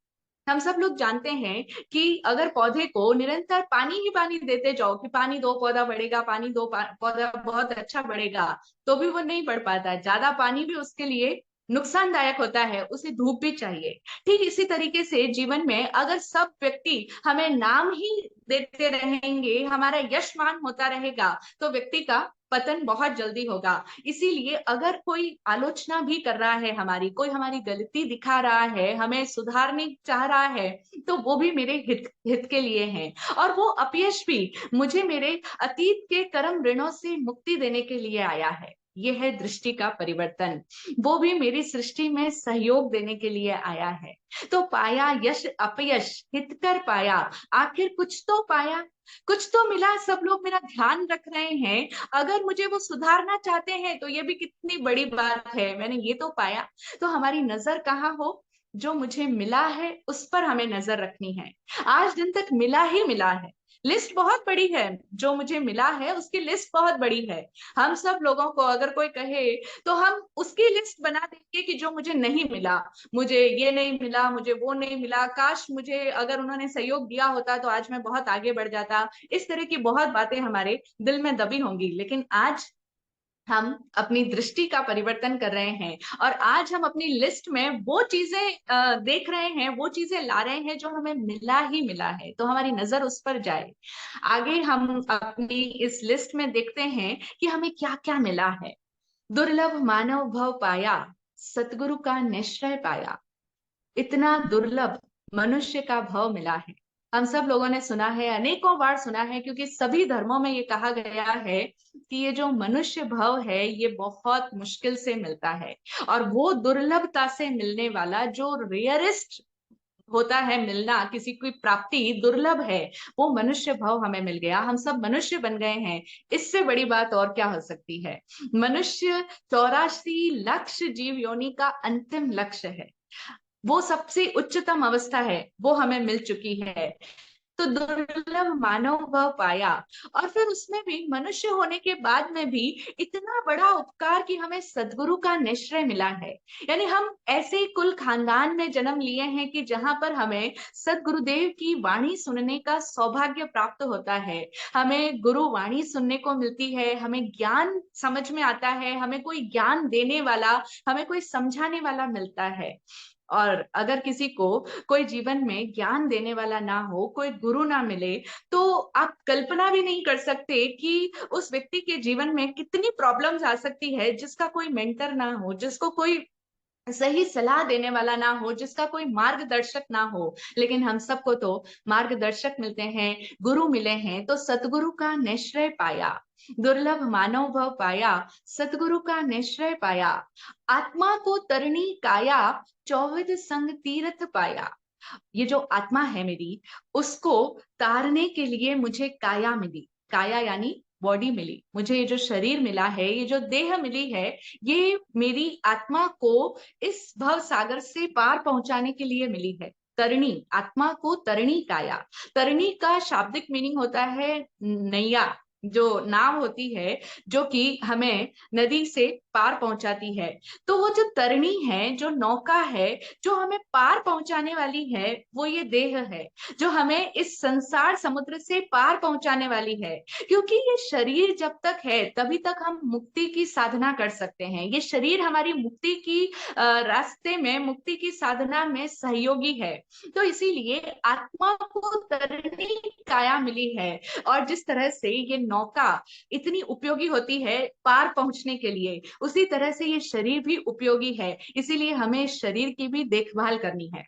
हम सब लोग जानते हैं कि अगर पौधे को निरंतर पानी ही पानी देते जाओ, कि पानी दो पौधा बढ़ेगा, पानी दो पौधा बहुत अच्छा बढ़ेगा, तो भी वो नहीं बढ़ पाता। ज्यादा पानी भी उसके लिए नुकसानदायक होता है, उसे धूप भी चाहिए। ठीक इसी तरीके से जीवन में अगर सब व्यक्ति हमें नाम ही देते रहेंगे, हमारा यशमान होता रहेगा, तो व्यक्ति का पतन बहुत जल्दी होगा। इसीलिए अगर कोई आलोचना भी कर रहा है हमारी, कोई हमारी गलती दिखा रहा है, हमें सुधारने चाह रहा है, तो वो भी मेरे हित के लिए है। और वो अपयश भी मुझे मेरे अतीत के कर्म ऋणों से मुक्ति देने के लिए आया है। ये है दृष्टि का परिवर्तन। वो भी मेरी सृष्टि में सहयोग देने के लिए आया है। तो पाया यश अपयश हित कर पाया, आखिर कुछ तो पाया, कुछ तो मिला। सब लोग मेरा ध्यान रख रहे हैं, अगर मुझे वो सुधारना चाहते हैं तो ये भी कितनी बड़ी बात है, मैंने ये तो पाया। तो हमारी नजर कहाँ हो, जो मुझे मिला है उस पर हमें नजर रखनी है। आज दिन तक मिला ही मिला है, लिस्ट बहुत बड़ी है, जो मुझे मिला है उसकी लिस्ट बहुत बड़ी है। हम सब लोगों को अगर कोई कहे, तो हम उसकी लिस्ट बना देंगे कि जो मुझे नहीं मिला, मुझे ये नहीं मिला, मुझे वो नहीं मिला, काश मुझे अगर उन्होंने सहयोग दिया होता तो आज मैं बहुत आगे बढ़ जाता। इस तरह की बहुत बातें हमारे दिल में दबी होंगी। लेकिन आज हम अपनी दृष्टि का परिवर्तन कर रहे हैं और आज हम अपनी लिस्ट में वो चीजें देख रहे हैं, वो चीजें ला रहे हैं जो हमें मिला ही मिला है, तो हमारी नजर उस पर जाए। आगे हम अपनी इस लिस्ट में देखते हैं कि हमें क्या क्या मिला है। दुर्लभ मानव भव पाया, सतगुरु का निश्चय पाया। इतना दुर्लभ मनुष्य का भव मिला है। हम सब लोगों ने सुना है, अनेकों बार सुना है, क्योंकि सभी धर्मों में ये कहा गया है कि ये जो मनुष्य भव है ये बहुत मुश्किल से मिलता है। और वो दुर्लभता से मिलने वाला जो रेयरेस्ट होता है, मिलना किसी की प्राप्ति दुर्लभ है, वो मनुष्य भव हमें मिल गया। हम सब मनुष्य बन गए हैं। इससे बड़ी बात और क्या हो सकती है। मनुष्य 84 लाख जीव योनि का अंतिम लक्ष्य है। वो सबसे उच्चतम अवस्था है, वो हमें मिल चुकी है। तो दुर्लभ मानव वह पाया। और फिर उसमें भी मनुष्य होने के बाद में भी इतना बड़ा उपकार कि हमें सदगुरु का निश्चय मिला है। यानी हम ऐसे कुल खानदान में जन्म लिए हैं कि जहां पर हमें सदगुरुदेव की वाणी सुनने का सौभाग्य प्राप्त होता है। हमें गुरु वाणी सुनने को मिलती है, हमें ज्ञान समझ में आता है, हमें कोई ज्ञान देने वाला, हमें कोई समझाने वाला मिलता है। और अगर किसी को कोई जीवन में ज्ञान देने वाला ना हो, कोई गुरु ना मिले, तो आप कल्पना भी नहीं कर सकते कि उस व्यक्ति के जीवन में कितनी प्रॉब्लम्स आ सकती है। जिसका कोई मेंटर ना हो, जिसको कोई सही सलाह देने वाला ना हो, जिसका कोई मार्गदर्शक ना हो। लेकिन हम सबको तो मार्गदर्शक मिलते हैं, गुरु मिले हैं। तो सतगुरु का निश्चय पाया, दुर्लभ मानव भव पाया, सतगुरु का निश्चय पाया। आत्मा को तरणी काया, चौविध संग तीर्थ पाया। ये जो आत्मा है मेरी, उसको तारने के लिए मुझे काया मिली। काया यानी बॉडी मिली, मुझे ये जो शरीर मिला है, ये जो देह मिली है, ये मेरी आत्मा को इस भव सागर से पार पहुंचाने के लिए मिली है। तरणी, आत्मा को तरणी काया। तरणी का शाब्दिक मीनिंग होता है नैया, जो नाव होती है, जो कि हमें नदी से पार पहुंचाती है। तो वो जो तरणी है, जो नौका है, जो हमें पार पहुंचाने वाली है, वो ये देह है, जो हमें इस संसार समुद्र से पार पहुंचाने वाली है। क्योंकि ये शरीर जब तक है तभी तक हम मुक्ति की साधना कर सकते हैं। ये शरीर हमारी मुक्ति की रास्ते में, मुक्ति की साधना में सहयोगी है। तो इसीलिए आत्मा को तरनी काया मिली है। और जिस तरह से ये नौका इतनी उपयोगी होती है पार पहुंचने के लिए, उसी तरह से ये शरीर भी उपयोगी है। इसीलिए हमें शरीर की भी देखभाल करनी है,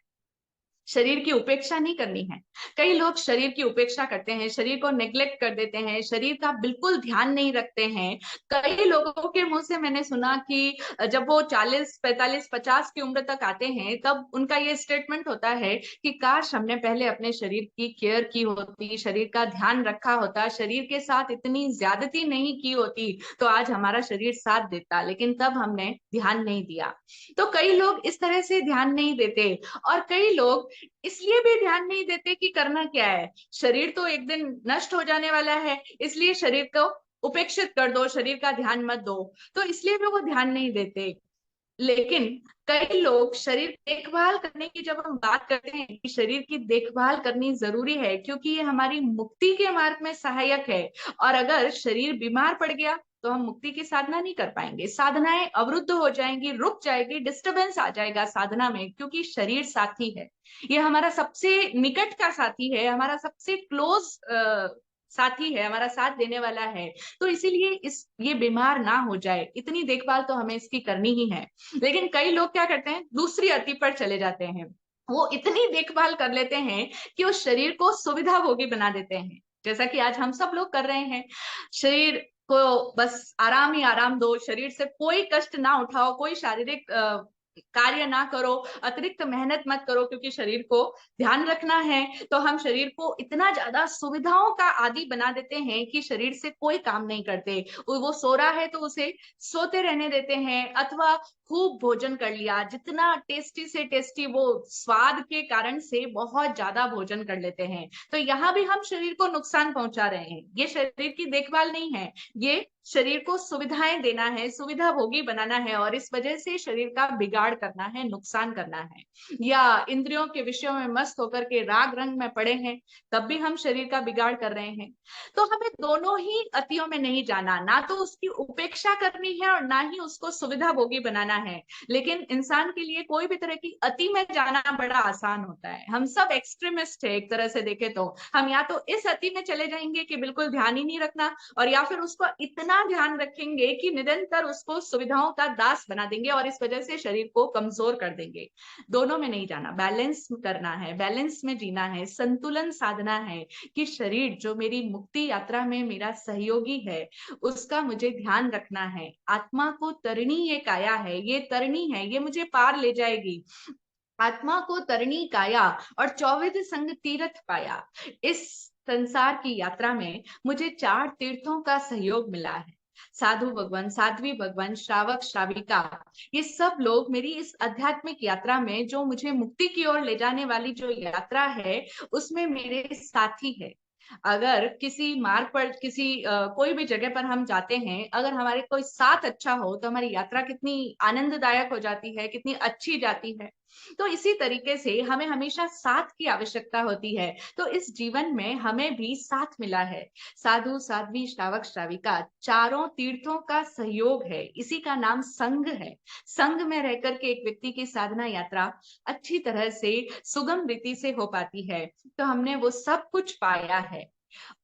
शरीर की उपेक्षा नहीं करनी है। कई लोग शरीर की उपेक्षा करते हैं, शरीर को नेग्लेक्ट कर देते हैं, शरीर का बिल्कुल ध्यान नहीं रखते हैं। कई लोगों के मुंह से मैंने सुना कि जब वो 40 45 50 की उम्र तक आते हैं, तब उनका ये स्टेटमेंट होता है कि काश हमने पहले अपने शरीर की केयर की होती, शरीर का ध्यान रखा होता, शरीर के साथ इतनी ज्यादती नहीं की होती, तो आज हमारा शरीर साथ देता, लेकिन तब हमने ध्यान नहीं दिया। तो कई लोग इस तरह से ध्यान नहीं देते। और कई लोग इसलिए भी ध्यान नहीं देते कि करना क्या है, शरीर तो एक दिन नष्ट हो जाने वाला है, इसलिए शरीर को उपेक्षित कर दो, शरीर का ध्यान मत दो। तो इसलिए भी वो ध्यान नहीं देते। लेकिन कई लोग शरीर देखभाल करने की, जब हम बात करते हैं कि शरीर की देखभाल करनी जरूरी है, क्योंकि ये हमारी मुक्ति के मार्ग में सहायक है। और अगर शरीर बीमार पड़ गया तो हम मुक्ति की साधना नहीं कर पाएंगे, साधनाएं अवरुद्ध हो जाएंगी, रुक जाएगी, डिस्टरबेंस आ जाएगा साधना में, क्योंकि शरीर साथी है। ये हमारा सबसे निकट का साथी है, हमारा सबसे क्लोज साथी है, हमारा साथ देने वाला है। तो इसीलिए इस ये बीमार ना हो जाए, इतनी देखभाल तो हमें इसकी करनी ही है। लेकिन कई लोग क्या करते हैं, दूसरी अति पर चले जाते हैं। वो इतनी देखभाल कर लेते हैं कि उस शरीर को सुविधा भोगी बना देते हैं, जैसा कि आज हम सब लोग कर रहे हैं। शरीर को बस आराम ही आराम दो, शरीर से कोई कष्ट ना उठाओ, कोई शारीरिक कार्य ना करो, अतिरिक्त मेहनत मत करो, क्योंकि शरीर को ध्यान रखना है। तो हम शरीर को इतना ज्यादा सुविधाओं का आदी बना देते हैं कि शरीर से कोई काम नहीं करते। वो सो रहा है तो उसे सोते रहने देते हैं, अथवा खूब भोजन कर लिया, जितना टेस्टी से टेस्टी, वो स्वाद के कारण से बहुत ज्यादा भोजन कर लेते हैं, तो यहाँ भी हम शरीर को नुकसान पहुंचा रहे हैं। ये शरीर की देखभाल नहीं है, ये शरीर को सुविधाएं देना है, सुविधा भोगी बनाना है, और इस वजह से शरीर का बिगाड़ करना है, नुकसान करना है। या इंद्रियों के विषयों में मस्त होकर के राग रंग में पड़े हैं, तब भी हम शरीर का बिगाड़ कर रहे हैं। तो हमें दोनों ही अतियों में नहीं जाना, ना तो उसकी उपेक्षा करनी है और ना ही उसको सुविधा भोगी बनाना है। लेकिन इंसान के लिए कोई भी तरह की अति में जाना बड़ा आसान होता है। हम सब एक्सट्रीमिस्ट है एक तरह से देखे तो। हम या तो इस अति में चले जाएंगे कि बिल्कुल ध्यान ही नहीं रखना, और या फिर उसको इतना ध्यान रखेंगे कि निरंतर उसको सुविधाओं का दास बना देंगे और इस वजह से शरीर को कमजोर कर देंगे। दोनों में नहीं जाना, बैलेंस करना है, बैलेंस में जीना है, संतुलन साधना है कि शरीर जो मेरी मुक्ति यात्रा में मेरा सहयोगी है, उसका मुझे ध्यान रखना है। आत्मा को तरणी ये काया है, ये तरणी है, ये मुझे पार ले जाएगी। आत्मा को तरणी काया और 24 संग तीर्थ पाया। इस संसार की यात्रा में मुझे 4 तीर्थों का सहयोग मिला है। साधु भगवान, साध्वी भगवान, श्रावक श्राविका, ये सब लोग मेरी इस आध्यात्मिक यात्रा में, जो मुझे मुक्ति की ओर ले जाने वाली जो यात्रा है, उसमें मेरे साथी है। अगर किसी मार्ग पर, कोई भी जगह पर हम जाते हैं, अगर हमारे कोई साथ अच्छा हो तो हमारी यात्रा कितनी आनंददायक हो जाती है, कितनी अच्छी जाती है। तो इसी तरीके से हमें हमेशा साथ की आवश्यकता होती है। तो इस जीवन में हमें भी साथ मिला है। साधु साध्वी श्रावक श्राविका, चारों तीर्थों का सहयोग है, इसी का नाम संघ है। संघ में रहकर के एक व्यक्ति की साधना यात्रा अच्छी तरह से, सुगम रीति से हो पाती है। तो हमने वो सब कुछ पाया है।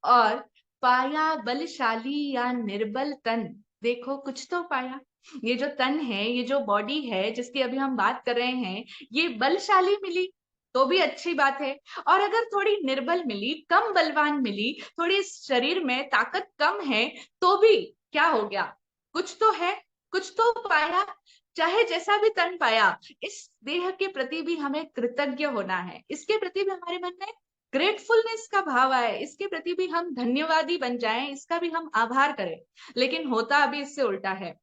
और पाया बलशाली या निर्बल तन, देखो कुछ तो पाया। ये जो तन है, ये जो बॉडी है जिसकी अभी हम बात कर रहे हैं, ये बलशाली मिली तो भी अच्छी बात है। और अगर थोड़ी निर्बल मिली, कम बलवान मिली, थोड़ी इस शरीर में ताकत कम है, तो भी क्या हो गया, कुछ तो है, कुछ तो पाया। चाहे जैसा भी तन पाया, इस देह के प्रति भी हमें कृतज्ञ होना है, इसके प्रति भी हमारे मन में ग्रेटफुलनेस का भाव आए, इसके प्रति भी हम धन्यवादी बन जाएं, इसका भी हम आभार करें। लेकिन होता अभी इससे उल्टा है।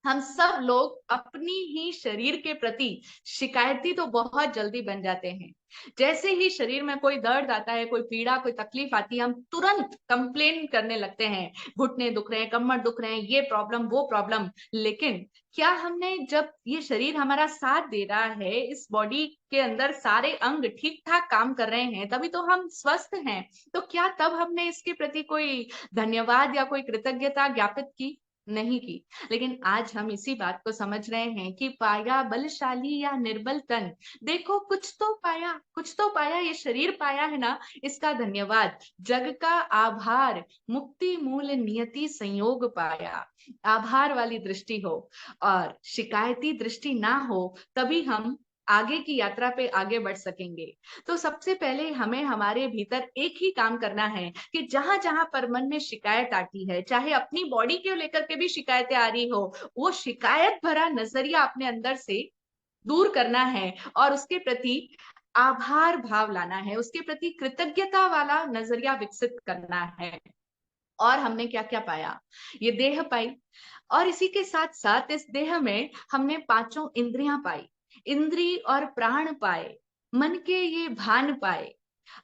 हम सब लोग अपनी ही शरीर के प्रति शिकायती तो बहुत जल्दी बन जाते हैं। जैसे ही शरीर में कोई दर्द आता है, कोई पीड़ा, कोई तकलीफ आती है, हम तुरंत कंप्लेन करने लगते हैं। घुटने दुख रहे हैं, कमर दुख रहे हैं, ये प्रॉब्लम, वो प्रॉब्लम। लेकिन क्या हमने, जब ये शरीर हमारा साथ दे रहा है, इस बॉडी के अंदर सारे अंग ठीक ठाक काम कर रहे हैं, तभी तो हम स्वस्थ हैं, तो क्या तब हमने इसके प्रति कोई धन्यवाद या कोई कृतज्ञता ज्ञापित की? नहीं की। लेकिन आज हम इसी बात को समझ रहे हैं कि पाया बलशाली या निर्बल तन, देखो कुछ तो पाया, कुछ तो पाया, ये शरीर पाया है ना, इसका धन्यवाद। जग का आभार, मुक्ति मूल नियति संयोग पाया। आभार वाली दृष्टि हो और शिकायती दृष्टि ना हो, तभी हम आगे की यात्रा पे आगे बढ़ सकेंगे। तो सबसे पहले हमें हमारे भीतर एक ही काम करना है कि जहां जहां पर मन में शिकायत आती है, चाहे अपनी बॉडी को लेकर के भी शिकायतें आ रही हो, वो शिकायत भरा नजरिया अपने अंदर से दूर करना है और उसके प्रति आभार भाव लाना है, उसके प्रति कृतज्ञता वाला नजरिया विकसित करना है। और हमने क्या क्या पाया? ये देह पाई, और इसी के साथ साथ इस देह में हमने पांचों इंद्रियां पाई। इंद्री और प्राण पाए, मन के ये भान पाए,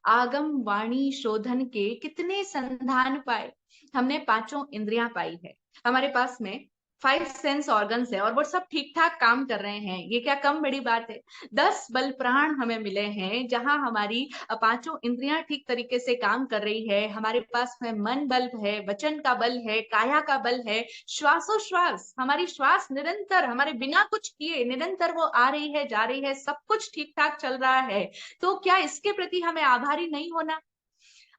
आगम वाणी शोधन के कितने संधान पाए। हमने पांचों इंद्रियां पाई है, हमारे पास में 5 सेंस ऑर्गन्स है और वो सब ठीक ठाक काम कर रहे हैं, ये क्या कम बड़ी बात है? 10 बल प्राण हमें मिले हैं, जहां हमारी पांचों इंद्रियां ठीक तरीके से काम कर रही है। हमारे पास में मन बल है, वचन का बल है, काया का बल है, श्वासोश्वास, हमारी श्वास निरंतर हमारे बिना कुछ किए निरंतर वो आ रही है, जा रही है, सब कुछ ठीक ठाक चल रहा है। तो क्या इसके प्रति हमें आभारी नहीं होना?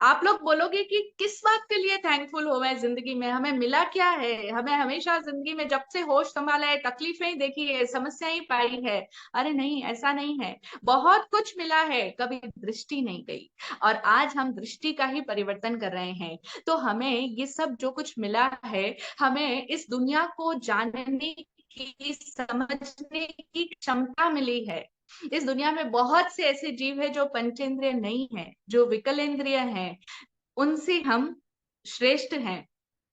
आप लोग बोलोगे कि किस बात के लिए थैंकफुल हो मैं जिंदगी में, हमें मिला क्या है? हमें हमेशा जिंदगी में जब से होश संभाला है, तकलीफें ही देखी है, समस्या ही पाई है। अरे नहीं, ऐसा नहीं है। बहुत कुछ मिला है, कभी दृष्टि नहीं गई, और आज हम दृष्टि का ही परिवर्तन कर रहे हैं। तो हमें ये सब जो कुछ मिला है, हमें इस दुनिया को जानने की, समझने की क्षमता मिली है। इस दुनिया में बहुत से ऐसे जीव है जो पंचेंद्रिय नहीं है, जो विकलेंद्रिय हैं, उनसे हम श्रेष्ठ हैं।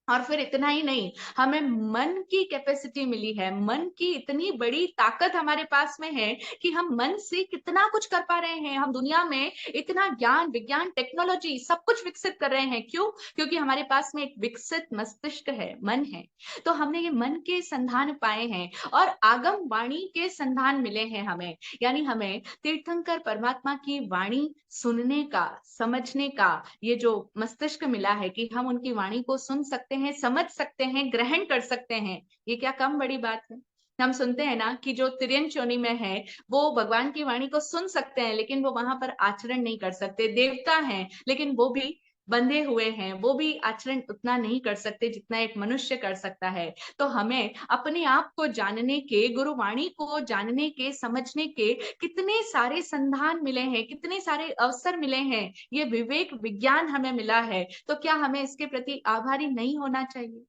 और फिर इतना ही नहीं, हमें मन की कैपेसिटी मिली है, मन की इतनी बड़ी ताकत हमारे पास में है कि हम मन से कितना कुछ कर पा रहे हैं। हम दुनिया में इतना ज्ञान, विज्ञान, टेक्नोलॉजी सब कुछ विकसित कर रहे हैं। क्यों? क्योंकि हमारे पास में एक विकसित मस्तिष्क है, मन है। तो हमने ये मन के संधान पाए हैं और आगम वाणी के संधान मिले हैं हमें। यानी हमें तीर्थंकर परमात्मा की वाणी सुनने का, समझने का ये जो मस्तिष्क मिला है कि हम उनकी वाणी को सुन सकते हैं, समझ सकते हैं, ग्रहण कर सकते हैं, ये क्या कम बड़ी बात है? हम सुनते हैं ना कि जो तिर्यन चोनी में है वो भगवान की वाणी को सुन सकते हैं, लेकिन वो वहां पर आचरण नहीं कर सकते। देवता हैं लेकिन वो भी बंधे हुए हैं, वो भी आचरण उतना नहीं कर सकते जितना एक मनुष्य कर सकता है। तो हमें अपने आप को जानने के, गुरुवाणी को जानने के, समझने के कितने सारे संधान मिले हैं, कितने सारे अवसर मिले हैं, ये विवेक विज्ञान हमें मिला है। तो क्या हमें इसके प्रति आभारी नहीं होना चाहिए?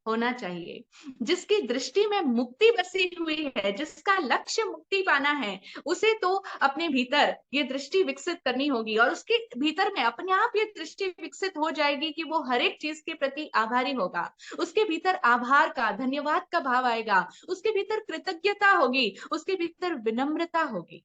होना चाहिए। जिसकी दृष्टि में मुक्ति बसी हुई है, जिसका लक्ष्य मुक्ति पाना है, उसे तो अपने भीतर ये दृष्टि विकसित करनी होगी और उसके भीतर में अपने आप ये दृष्टि विकसित हो जाएगी कि वो हर एक चीज के प्रति आभारी होगा। उसके भीतर आभार का, धन्यवाद का भाव आएगा, उसके भीतर कृतज्ञता होगी, उसके भीतर विनम्रता होगी।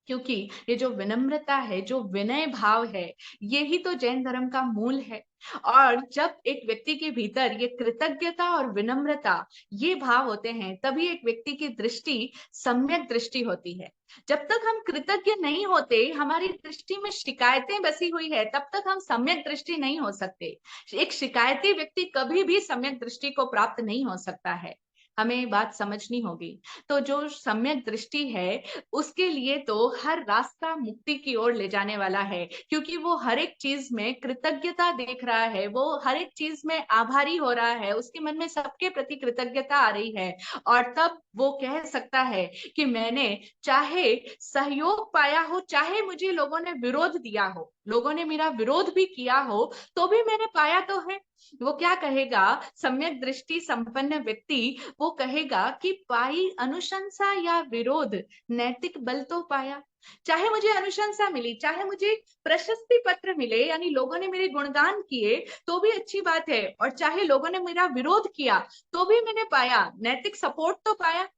क्योंकि ये जो विनम्रता है, जो विनय भाव है, यही तो जैन धर्म का मूल है। और जब एक व्यक्ति के भीतर ये कृतज्ञता और विनम्रता, ये भाव होते हैं, तभी एक व्यक्ति की दृष्टि सम्यक दृष्टि होती है। जब तक हम कृतज्ञ नहीं होते, हमारी दृष्टि में शिकायतें बसी हुई है, तब तक हम सम्यक दृष्टि नहीं हो सकते। एक शिकायती व्यक्ति कभी भी सम्यक दृष्टि को प्राप्त नहीं हो सकता है। हमें ये बात समझनी होगी। तो जो सम्यक दृष्टि है, उसके लिए तो हर रास्ता मुक्ति की ओर ले जाने वाला है, क्योंकि वो हर एक चीज में कृतज्ञता देख रहा है, वो हर एक चीज में आभारी हो रहा है, उसके मन में सबके प्रति कृतज्ञता आ रही है। और तब वो कह सकता है कि मैंने चाहे सहयोग पाया हो, चाहे मुझे लोगों ने विरोध दिया हो, लोगों ने मेरा विरोध भी किया हो, तो भी मैंने पाया तो है। वो क्या कहेगा? सम्यक दृष्टि संपन्न व्यक्ति वो कहेगा कि पाई अनुशंसा या विरोध, नैतिक बल तो पाया। चाहे मुझे अनुशंसा मिली, चाहे मुझे प्रशस्ति पत्र मिले, यानी लोगों ने मेरे गुणगान किए, तो भी अच्छी बात है। और चाहे लोगों ने मेरा विरोध किया, तो भी मैंने पाया, नैतिक सपोर्ट तो पाया।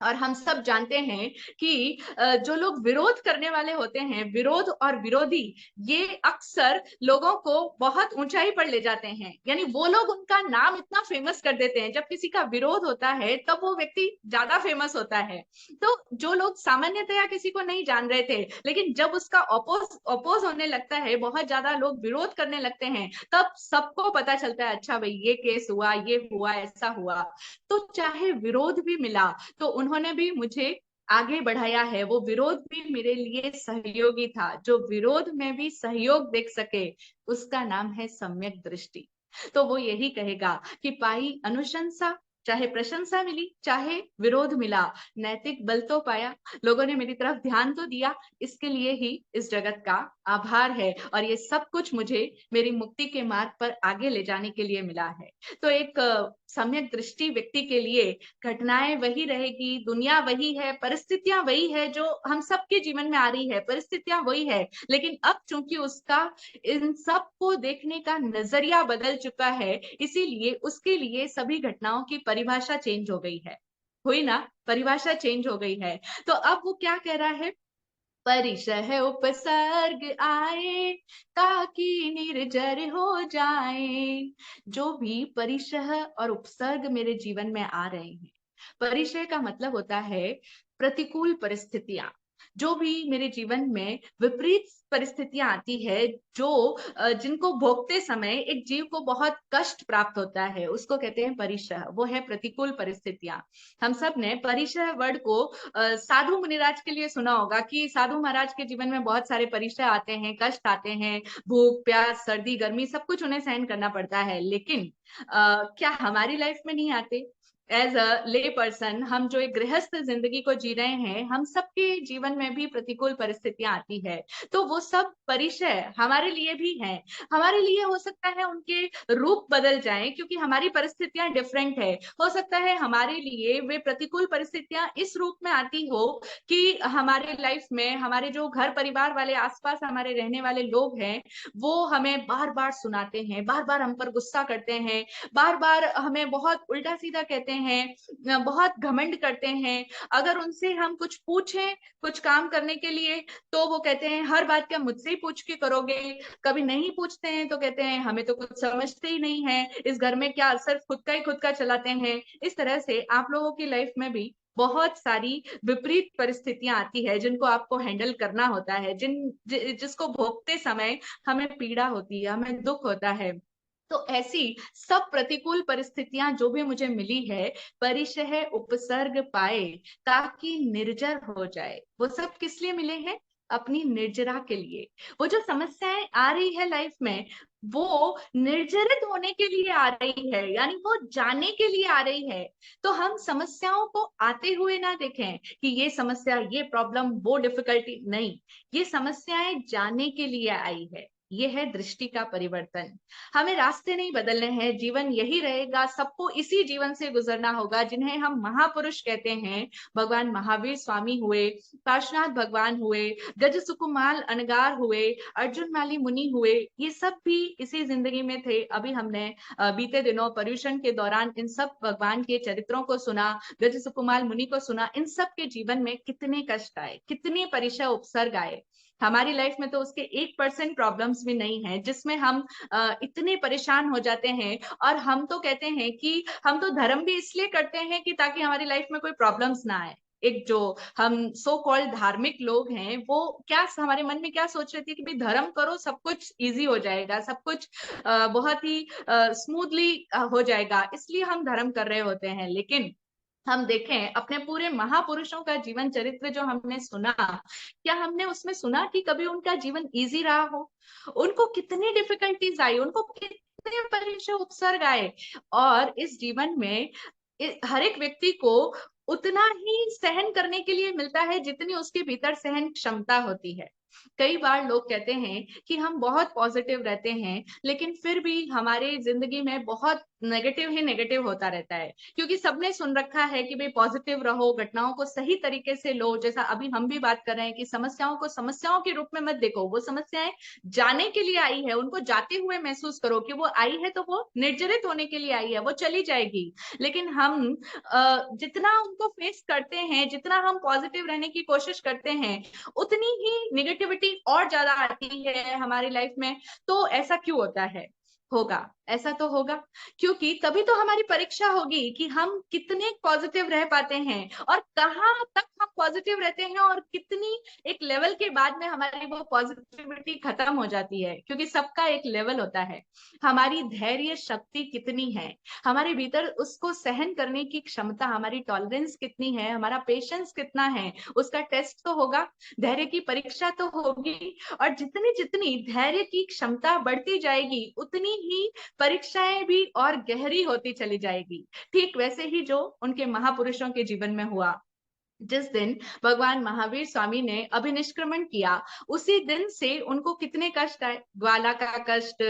और हम सब जानते हैं कि जो लोग विरोध करने वाले होते हैं, विरोध और विरोधी, ये अक्सर लोगों को बहुत ऊंचाई पर ले जाते हैं। यानी वो लोग उनका नाम इतना फेमस कर देते हैं, जब किसी का विरोध होता है तब वो व्यक्ति ज्यादा फेमस होता है। तो जो लोग सामान्यतया किसी को नहीं जान रहे थे, लेकिन जब उसका अपोज होने लगता है, बहुत ज्यादा लोग विरोध करने लगते हैं, तब सबको पता चलता है, अच्छा भाई ये केस हुआ, ये हुआ, ऐसा हुआ। तो चाहे विरोध भी मिला, तो उन्होंने भी मुझे आगे बढ़ाया है। वो विरोध भी मेरे लिए सहयोगी था। जो विरोध में भी सहयोग देख सके, उसका नाम है सम्यक दृष्टि। तो वो यही कहेगा कि पाई अनुशंसा, चाहे प्रशंसा मिली, चाहे विरोध मिला, नैतिक बल तो पाया, लोगों ने मेरी तरफ ध्यान तो दिया, इसके लिए ही इस जगत का आभार है। और ये सब कुछ मुझे मेरी मुक्ति के मार्ग पर आगे ले जाने के लिए मिला है। तो एक सम्यक दृष्टि व्यक्ति के लिए घटनाएं वही रहेगी, दुनिया वही है, परिस्थितियां वही है जो हम सबके जीवन में आ रही है, परिस्थितियां वही है, लेकिन अब चूंकि उसका इन सब को देखने का नजरिया बदल चुका है, इसीलिए उसके लिए सभी घटनाओं की परिभाषा चेंज हो गई है। हुई ना? परिभाषा चेंज हो गई है। तो अब वो क्या कह रहा है? परिशह उपसर्ग आए, ताकि निर्जर हो जाए। जो भी परिशह और उपसर्ग मेरे जीवन में आ रहे हैं, परिचय का मतलब होता है प्रतिकूल परिस्थितियां। जो भी मेरे जीवन में विपरीत परिस्थितियां आती है, जो जिनको भोगते समय एक जीव को बहुत कष्ट प्राप्त होता है, उसको कहते हैं परिचय। वो है प्रतिकूल परिस्थितियां। हम सब ने परिचय वर्ड को साधु मुनिराज के लिए सुना होगा कि साधु महाराज के जीवन में बहुत सारे परिचय आते हैं, कष्ट आते हैं, भूख प्यास सर्दी गर्मी सब कुछ उन्हें सहन करना पड़ता है। लेकिन क्या हमारी लाइफ में नहीं आते? एज अ ले पर्सन, हम जो एक गृहस्थ जिंदगी को जी रहे हैं, हम सबके जीवन में भी प्रतिकूल परिस्थितियां आती है। तो वो सब परिचय हमारे लिए भी हैं। हमारे लिए हो सकता है उनके रूप बदल जाएं क्योंकि हमारी परिस्थितियां डिफरेंट है। हो सकता है हमारे लिए वे प्रतिकूल परिस्थितियां इस रूप में आती हो कि हमारे लाइफ में हमारे जो घर परिवार वाले आसपास हमारे रहने वाले लोग हैं, वो हमें बार बार सुनाते हैं, बार बार हम पर गुस्सा करते हैं, बार बार हमें बहुत उल्टा सीधा कहते हैं, बहुत घमंड करते हैं। अगर उनसे हम कुछ पूछें कुछ काम करने के लिए, तो वो कहते हैं हर बात क्या मुझसे ही पूछ के करोगे। कभी नहीं पूछते हैं तो कहते हैं हमें तो कुछ समझते ही नहीं है, इस घर में क्या सिर्फ खुद का चलाते हैं। इस तरह से आप लोगों की लाइफ में भी बहुत सारी विपरीत परिस्थितियां आती है जिनको आपको हैंडल करना होता है, जिसको भोगते समय हमें पीड़ा होती है, हमें दुख होता है। तो ऐसी सब प्रतिकूल परिस्थितियां जो भी मुझे मिली है, परिशह उपसर्ग पाए ताकि निर्जर हो जाए। वो सब किस लिए मिले हैं? अपनी निर्जरा के लिए। वो जो समस्याएं आ रही है लाइफ में, वो निर्जरित होने के लिए आ रही है, यानी वो जाने के लिए आ रही है। तो हम समस्याओं को आते हुए ना देखें कि ये समस्या, ये प्रॉब्लम, वो डिफिकल्टी, नहीं। ये समस्याएं जाने के लिए आई है। ये है दृष्टि का परिवर्तन। हमें रास्ते नहीं बदलने हैं, जीवन यही रहेगा, सबको इसी जीवन से गुजरना होगा। जिन्हें हम महापुरुष कहते हैं, भगवान महावीर स्वामी हुए, पार्श्वनाथ भगवान हुए, गज सुकुमाल अनगार हुए, अर्जुन माली मुनि हुए, ये सब भी इसी जिंदगी में थे। अभी हमने बीते दिनों पर्यूषण के दौरान इन सब भगवान के चरित्रों को सुना, गज सुकुमाल मुनि को सुना। इन सब के जीवन में कितने कष्ट आए, कितने परिचय उपसर्ग आए। हमारी लाइफ में तो उसके 1% प्रॉब्लम्स भी नहीं है जिसमें हम इतने परेशान हो जाते हैं। और हम तो कहते हैं कि हम तो धर्म भी इसलिए करते हैं कि ताकि हमारी लाइफ में कोई प्रॉब्लम्स ना आए। एक जो हम सो कॉल्ड धार्मिक लोग हैं, वो क्या हमारे मन में क्या सोच रहे थे कि भाई धर्म करो, सब कुछ इजी हो जाएगा, सब कुछ बहुत ही स्मूथली हो जाएगा, इसलिए हम धर्म कर रहे होते हैं। लेकिन हम देखें अपने पूरे महापुरुषों का जीवन चरित्र जो हमने सुना, क्या हमने उसमें सुना कि कभी उनका जीवन इजी रहा हो? उनको कितनी डिफिकल्टीज आई, उनको कितने परीक्षा उपसर्ग आए। और इस जीवन में हर एक व्यक्ति को उतना ही सहन करने के लिए मिलता है जितनी उसके भीतर सहन क्षमता होती है। कई बार लोग कहते हैं कि हम बहुत पॉजिटिव रहते हैं, लेकिन फिर भी हमारे जिंदगी में बहुत नेगेटिव ही नेगेटिव होता रहता है, क्योंकि सबने सुन रखा है कि भाई पॉजिटिव रहो, घटनाओं को सही तरीके से लो। जैसा अभी हम भी बात कर रहे हैं कि समस्याओं को समस्याओं के रूप में मत देखो, वो समस्याएं जाने के लिए आई है, उनको जाते हुए महसूस करो कि वो आई है तो वो निर्जरित होने के लिए आई है, वो चली जाएगी। लेकिन हम जितना उनको फेस करते हैं, जितना हम पॉजिटिव रहने की कोशिश करते हैं, उतनी ही निगेटिविटी और ज्यादा आती है हमारी लाइफ में। तो ऐसा क्यों होता है? होगा, ऐसा तो होगा क्योंकि तभी तो हमारी परीक्षा होगी कि हम कितने पॉजिटिव रह पाते हैं और कहाँ तक हम पॉजिटिव रहते हैं, और कितनी एक लेवल के बाद में हमारी वो पॉजिटिविटी खत्म हो जाती है, क्योंकि सबका एक लेवल होता है। हमारी धैर्य शक्ति कितनी है, हमारे भीतर उसको सहन करने की क्षमता, हमारी टॉलरेंस कितनी है, हमारा पेशेंस कितना है, उसका टेस्ट तो होगा, धैर्य की परीक्षा तो होगी। और जितनी जितनी धैर्य की क्षमता बढ़ती जाएगी, उतनी ही परीक्षाएं भी और गहरी होती चली जाएगी। ठीक वैसे ही जो उनके महापुरुषों के जीवन में हुआ। जिस दिन भगवान महावीर स्वामी ने अभिनिष्क्रमण किया, उसी दिन से उनको कितने कष्ट आए। ग्वाला का कष्ट,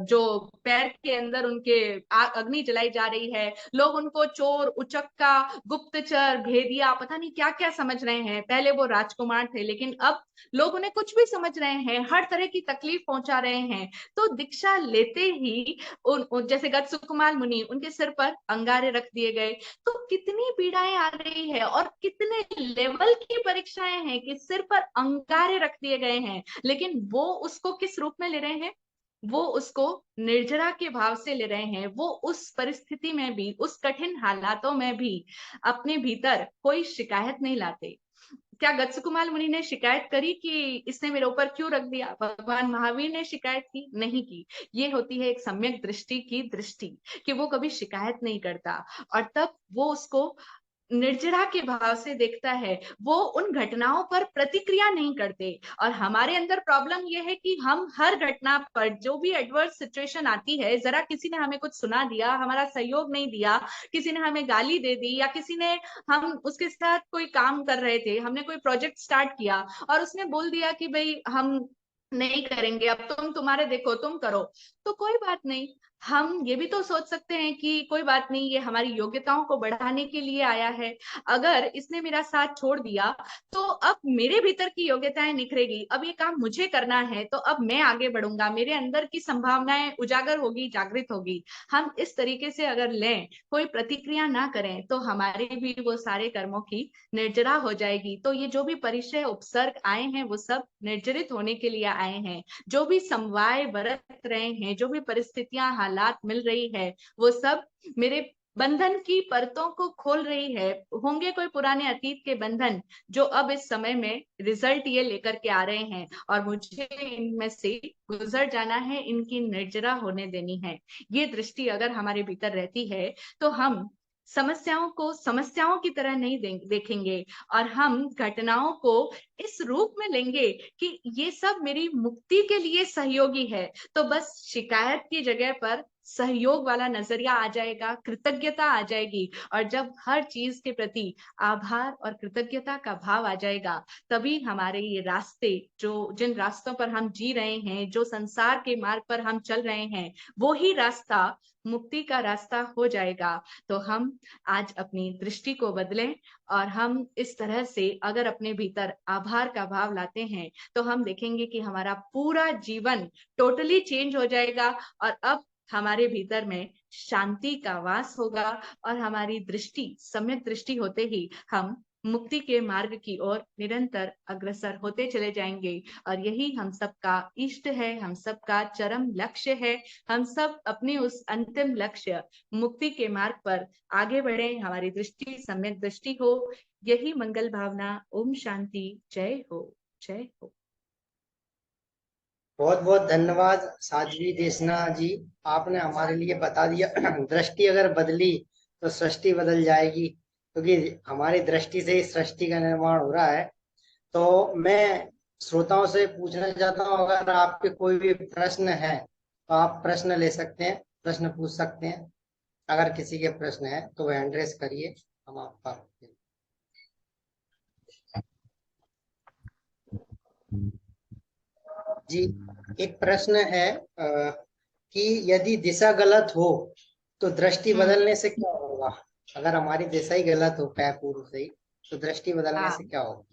जो पैर के अंदर उनके अग्नि जलाई जा रही है, लोग उनको चोर, उचक्का, गुप्तचर, भेदिया, पता नहीं क्या क्या समझ रहे हैं। पहले वो राजकुमार थे, लेकिन अब लोग उन्हें कुछ भी समझ रहे हैं, हर तरह की तकलीफ पहुंचा रहे हैं। तो दीक्षा लेते ही जैसे गत सुकुमार मुनि, उनके सिर पर अंगारे रख दिए गए। तो कितनी पीड़ाएं आ रही है और कितने लेवल की परीक्षाएं हैं कि सिर पर अंगारे रख दिए गए हैं, लेकिन वो उसको किस रूप में ले रहे हैं? वो उसको निर्जरा के भाव से ले रहे हैं। वो उस परिस्थिति में भी, उस कठिन हालातों में भी अपने भीतर कोई शिकायत नहीं लाते। क्या गत्सकुमाल मुनि ने शिकायत करी कि इसने मेरे ऊपर क्यों रख दिया? भगवान महावीर ने शिकायत की? नहीं की। ये होती है एक सम्यक दृष्टि की दृष्टि, कि वो कभी शिकायत नहीं करता। और तब वो उसको निर्जरा के भाव से देखता है, वो उन घटनाओं पर प्रतिक्रिया नहीं करते। और हमारे अंदर प्रॉब्लम यह है कि हम हर घटना पर, जो भी एडवर्स सिचुएशन आती है, जरा किसी ने हमें कुछ सुना दिया, हमारा सहयोग नहीं दिया, किसी ने हमें गाली दे दी, या किसी ने, हम उसके साथ कोई काम कर रहे थे, हमने कोई प्रोजेक्ट स्टार्ट किया और उसने बोल दिया कि भाई हम नहीं करेंगे, अब तुम्हारे देखो, तुम करो। तो कोई बात नहीं, हम ये भी तो सोच सकते हैं कि कोई बात नहीं, ये हमारी योग्यताओं को बढ़ाने के लिए आया है। अगर इसने मेरा साथ छोड़ दिया तो अब मेरे भीतर की योग्यताएं निखरेगी, अब ये काम मुझे करना है, तो अब मैं आगे बढ़ूंगा, मेरे अंदर की संभावनाएं उजागर होगी, जागृत होगी। हम इस तरीके से अगर लें, कोई प्रतिक्रिया ना करें, तो हमारे भी वो सारे कर्मों की निर्जरा हो जाएगी। तो ये जो भी परिचय उपसर्ग आए हैं, वो सब निर्जरित होने के लिए आए हैं। जो भी समवाय बरत रहे हैं, जो भी परिस्थितियां हालात मिल रही है, वो सब मेरे बंधन की परतों को खोल रही है। होंगे कोई पुराने अतीत के बंधन जो अब इस समय में रिजल्ट ये लेकर के आ रहे हैं, और मुझे इनमें से गुजर जाना है, इनकी निर्जरा होने देनी है। ये दृष्टि अगर हमारे भीतर रहती है, तो हम समस्याओं को समस्याओं की तरह नहीं देखेंगे, और हम घटनाओं को इस रूप में लेंगे कि ये सब मेरी मुक्ति के लिए सहयोगी है। तो बस शिकायत की जगह पर सहयोग वाला नजरिया आ जाएगा, कृतज्ञता आ जाएगी। और जब हर चीज के प्रति आभार और कृतज्ञता का भाव आ जाएगा, तभी हमारे ये रास्ते, जो जिन रास्तों पर हम जी रहे हैं, जो संसार के मार्ग पर हम चल रहे हैं, वो ही रास्ता मुक्ति का रास्ता हो जाएगा। तो हम आज अपनी दृष्टि को बदलें, और हम इस तरह से अगर अपने भीतर आभार का भाव लाते हैं, तो हम देखेंगे कि हमारा पूरा जीवन टोटली चेंज हो जाएगा। और अब हमारे भीतर में शांति का वास होगा, और हमारी दृष्टि, सम्यक दृष्टि होते ही हम मुक्ति के मार्ग की ओर निरंतर अग्रसर होते चले जाएंगे। और यही हम सबका इष्ट है, हम सबका चरम लक्ष्य है। हम सब अपने उस अंतिम लक्ष्य मुक्ति के मार्ग पर आगे बढ़े, हमारी दृष्टि सम्यक दृष्टि हो। यही मंगल भावना। ओम शांति। जय हो। जय हो। बहुत बहुत धन्यवाद साध्वी देशना जी। आपने हमारे लिए बता दिया दृष्टि अगर बदली तो सृष्टि बदल जाएगी, क्योंकि हमारी दृष्टि से ही सृष्टि का निर्माण हो रहा है। तो मैं श्रोताओं से पूछना चाहता हूँ, अगर आपके कोई भी प्रश्न है तो आप प्रश्न ले सकते हैं, प्रश्न पूछ सकते हैं। अगर किसी के प्रश्न है तो वह एड्रेस करिए, हम आपका। जी, एक प्रश्न है कि यदि दिशा गलत हो तो दृष्टि हम्म। बदलने से क्या होगा? अगर हमारी दिशा ही गलत हो पै पूर्व से ही, तो दृष्टि बदलने से हाँ, क्या होगा?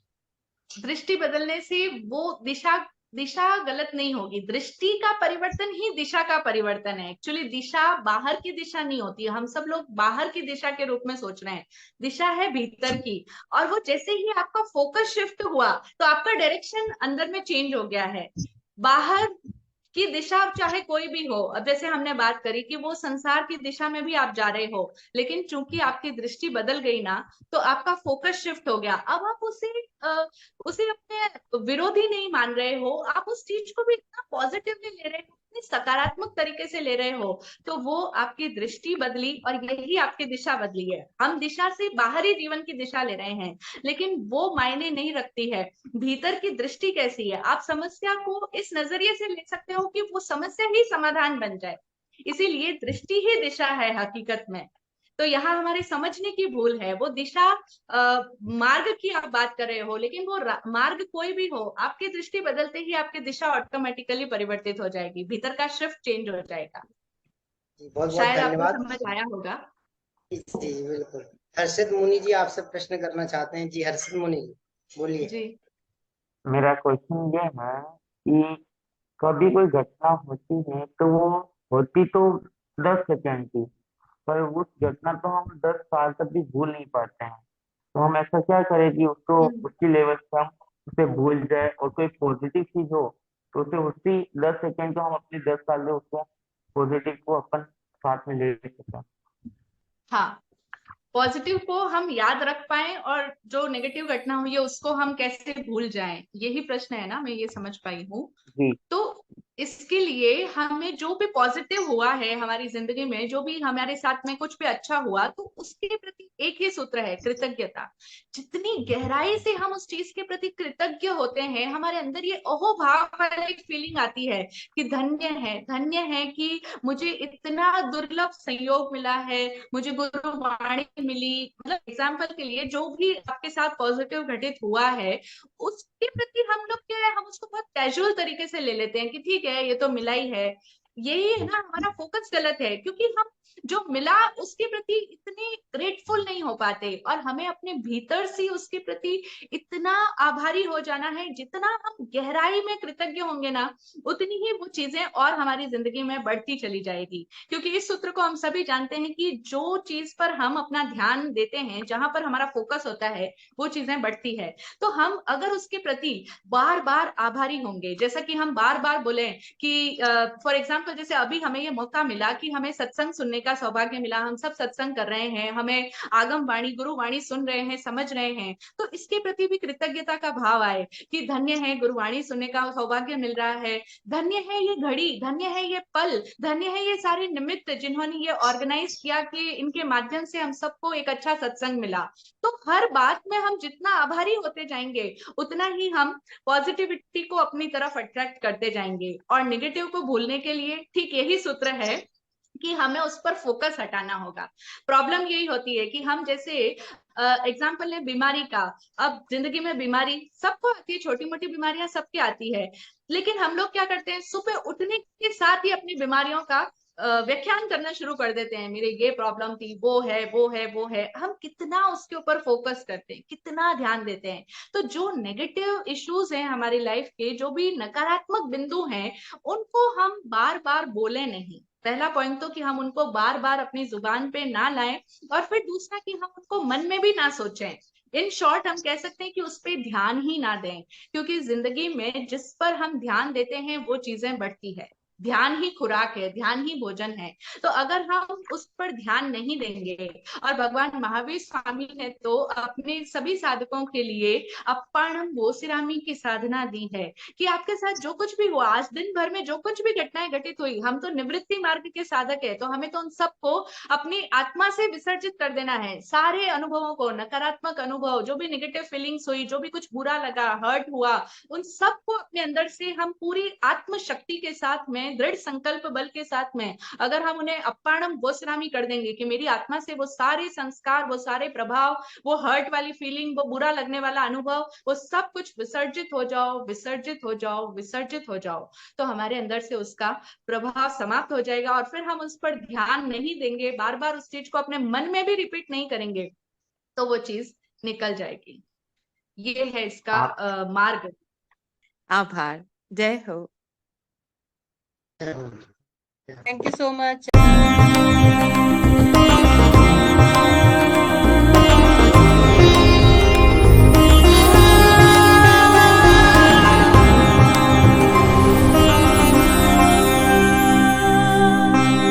दृष्टि बदलने से वो दिशा दिशा गलत नहीं होगी। दृष्टि का परिवर्तन ही दिशा का परिवर्तन है। एक्चुअली दिशा बाहर की दिशा नहीं होती, हम सब लोग बाहर की दिशा के रूप में सोच रहे हैं। दिशा है भीतर की। और वो जैसे ही आपका फोकस शिफ्ट हुआ, तो आपका डायरेक्शन अंदर में चेंज हो गया है। बाहर की दिशा चाहे कोई भी हो, अब जैसे हमने बात करी कि वो संसार की दिशा में भी आप जा रहे हो, लेकिन चूंकि आपकी दृष्टि बदल गई ना, तो आपका फोकस शिफ्ट हो गया। अब आप उसे अपने विरोधी नहीं मान रहे हो, आप उस चीज को भी इतना पॉजिटिवली ले रहे हो, इतने सकारात्मक तरीके से ले रहे हो। तो वो आपकी दृष्टि बदली, और यही आपकी दिशा बदली है। हम दिशा से बाहरी जीवन की दिशा ले रहे हैं, लेकिन वो मायने नहीं रखती है। भीतर की दृष्टि कैसी है, आप समस्या को इस नजरिए से ले सकते हो कि वो समस्या ही समाधान बन जाए। इसीलिए दृष्टि ही दिशा है हकीकत में। तो यहाँ हमारे समझने की भूल है। वो दिशा, मार्ग की आप बात कर रहे हो, लेकिन वो मार्ग कोई भी हो, आपकी दृष्टि बदलते ही आपकी दिशा ऑटोमेटिकली परिवर्तित हो जाएगी, भीतर का शिफ्ट चेंज हो जाएगा। जी, बहुत बहुत शायद आपको धन्यवाद। समझ आया होगा। जी जी, बिल्कुल। हर्षित मुनि जी आपसे प्रश्न करना चाहते हैं। जी, हर्षित मुनि जी, बोलिए। जी। मेरा क्वेश्चन ये है कि कभी कोई घटना होती है तो वो होती तो 10 सेकंड की, पर उस घटना को हम 10 साल तक भी भूल नहीं पाते हैं। तो हम ऐसा क्या करें कि उसको हम्म। उसी लेवल पे हम उसे भूल जाए, और कोई पॉजिटिव चीज हो तो उसे उसी 10 सेकंड को हम अपनी 10 साल में उसको पॉजिटिव को अपन साथ में ले सकें। हाँ, पॉजिटिव को हम याद रख पाए, और जो नेगेटिव घटना हुई है उसको हम कैसे भूल जाएं, यही प्रश्न है ना, मैं ये समझ पाई हूँ। जी। तो इसके लिए हमें जो भी पॉजिटिव हुआ है हमारी जिंदगी में, जो भी हमारे साथ में कुछ भी अच्छा हुआ, तो उसके प्रति एक ही सूत्र है, कृतज्ञता। जितनी गहराई से हम उस चीज के प्रति कृतज्ञ होते हैं, हमारे अंदर ये अहोभाव वाली फीलिंग आती है कि धन्य है कि मुझे इतना दुर्लभ संयोग मिला है, मुझे गुरुवाणी मिली। मतलब एग्जाम्पल के लिए जो भी आपके साथ पॉजिटिव घटित हुआ है, उसके प्रति हम लोग क्या है, हम उसको बहुत कैजुअल तरीके से ले लेते हैं कि ठीक है, ये तो मिला ही है। यही है ना, हमारा फोकस गलत है, क्योंकि हम जो मिला उसके प्रति इतने ग्रेटफुल नहीं हो पाते, और हमें अपने भीतर से उसके प्रति इतना आभारी हो जाना है। जितना हम गहराई में कृतज्ञ होंगे ना, उतनी ही वो चीजें और हमारी जिंदगी में बढ़ती चली जाएगी। क्योंकि इस सूत्र को हम सभी जानते हैं कि जो चीज पर हम अपना ध्यान देते हैं, जहां पर हमारा फोकस होता है, वो चीजें बढ़ती है। तो हम अगर उसके प्रति बार बार आभारी होंगे, जैसा कि हम बार बार बोले कि फॉर एग्जाम्पल जैसे अभी हमें ये मौका मिला कि हमें सत्संग सुनने का सौभाग्य मिला, हम सब सत्संग कर रहे हैं, हमें आगम वाणी गुरुवाणी सुन रहे हैं, समझ रहे हैं, तो इसके प्रति भी कृतज्ञता का भाव आए कि धन्य है, गुरुवाणी सुनने का सौभाग्य मिल रहा है, धन्य है ये घड़ी, धन्य है ये पल, धन्य है ये सारे निमित्त जिन्होंने ये ऑर्गेनाइज किया कि इनके माध्यम से हम सबको एक अच्छा सत्संग मिला। तो हर बात में हम जितना आभारी होते जाएंगे, उतना ही हम पॉजिटिविटी को अपनी तरफ अट्रैक्ट करते जाएंगे। और नेगेटिव को भूलने के लिए ठीक यही सूत्र है कि हमें उस पर फोकस हटाना होगा। प्रॉब्लम यही होती है कि हम जैसे एग्जाम्पल है बीमारी का। अब जिंदगी में बीमारी सबको आती है, छोटी मोटी बीमारियां सबके आती है, लेकिन हम लोग क्या करते हैं, सुबह उठने के साथ ही अपनी बीमारियों का व्याख्यान करना शुरू कर देते हैं, मेरे ये प्रॉब्लम थी, वो है वो है वो है। हम कितना उसके ऊपर फोकस करते हैं, कितना ध्यान देते हैं। तो जो नेगेटिव इश्यूज हैं हमारी लाइफ के, जो भी नकारात्मक बिंदु हैं, उनको हम बार बार बोले नहीं। पहला पॉइंट तो कि हम उनको बार बार अपनी जुबान पे ना लाएं, और फिर दूसरा कि हम उनको मन में भी ना सोचें। इन शॉर्ट हम कह सकते हैं कि उस पर ध्यान ही ना दें, क्योंकि जिंदगी में जिस पर हम ध्यान देते हैं वो चीजें बढ़ती है। ध्यान ही खुराक है, ध्यान ही भोजन है। तो अगर हम उस पर ध्यान नहीं देंगे, और भगवान महावीर स्वामी ने तो अपने सभी साधकों के लिए अप्पाणम बोसिरामी की साधना दी है कि आपके साथ जो कुछ भी हुआ, आज दिन भर में जो कुछ भी घटनाएं घटित हुई, हम तो निवृत्ति मार्ग के साधक है, तो हमें तो उन सबको अपनी आत्मा से विसर्जित कर देना है। सारे अनुभवों को, नकारात्मक अनुभव, जो भी नेगेटिव फीलिंग्स हुई, जो भी कुछ बुरा लगा, हर्ट हुआ, उन सबको अपने अंदर से हम पूरी आत्म शक्ति के साथ में, दृढ़ संकल्प बल के साथ में, अगर हम उन्हें अप्पाणम बोसरामी कर देंगे कि मेरी आत्मा से वो सारे संस्कार, वो सारे प्रभाव, वो हर्ट वाली फीलिंग, वो बुरा लगने वाला अनुभव, वो सब कुछ विसर्जित हो जाओ, विसर्जित हो जाओ, विसर्जित हो जाओ, तो हमारे अंदर से उसका प्रभाव समाप्त हो जाएगा। और फिर हम उस पर ध्यान नहीं देंगे, बार बार उस चीज को अपने मन में भी रिपीट नहीं करेंगे, तो वो चीज निकल जाएगी। ये है इसका मार्ग। आभार। जय हो। जरूर। Thank you so much.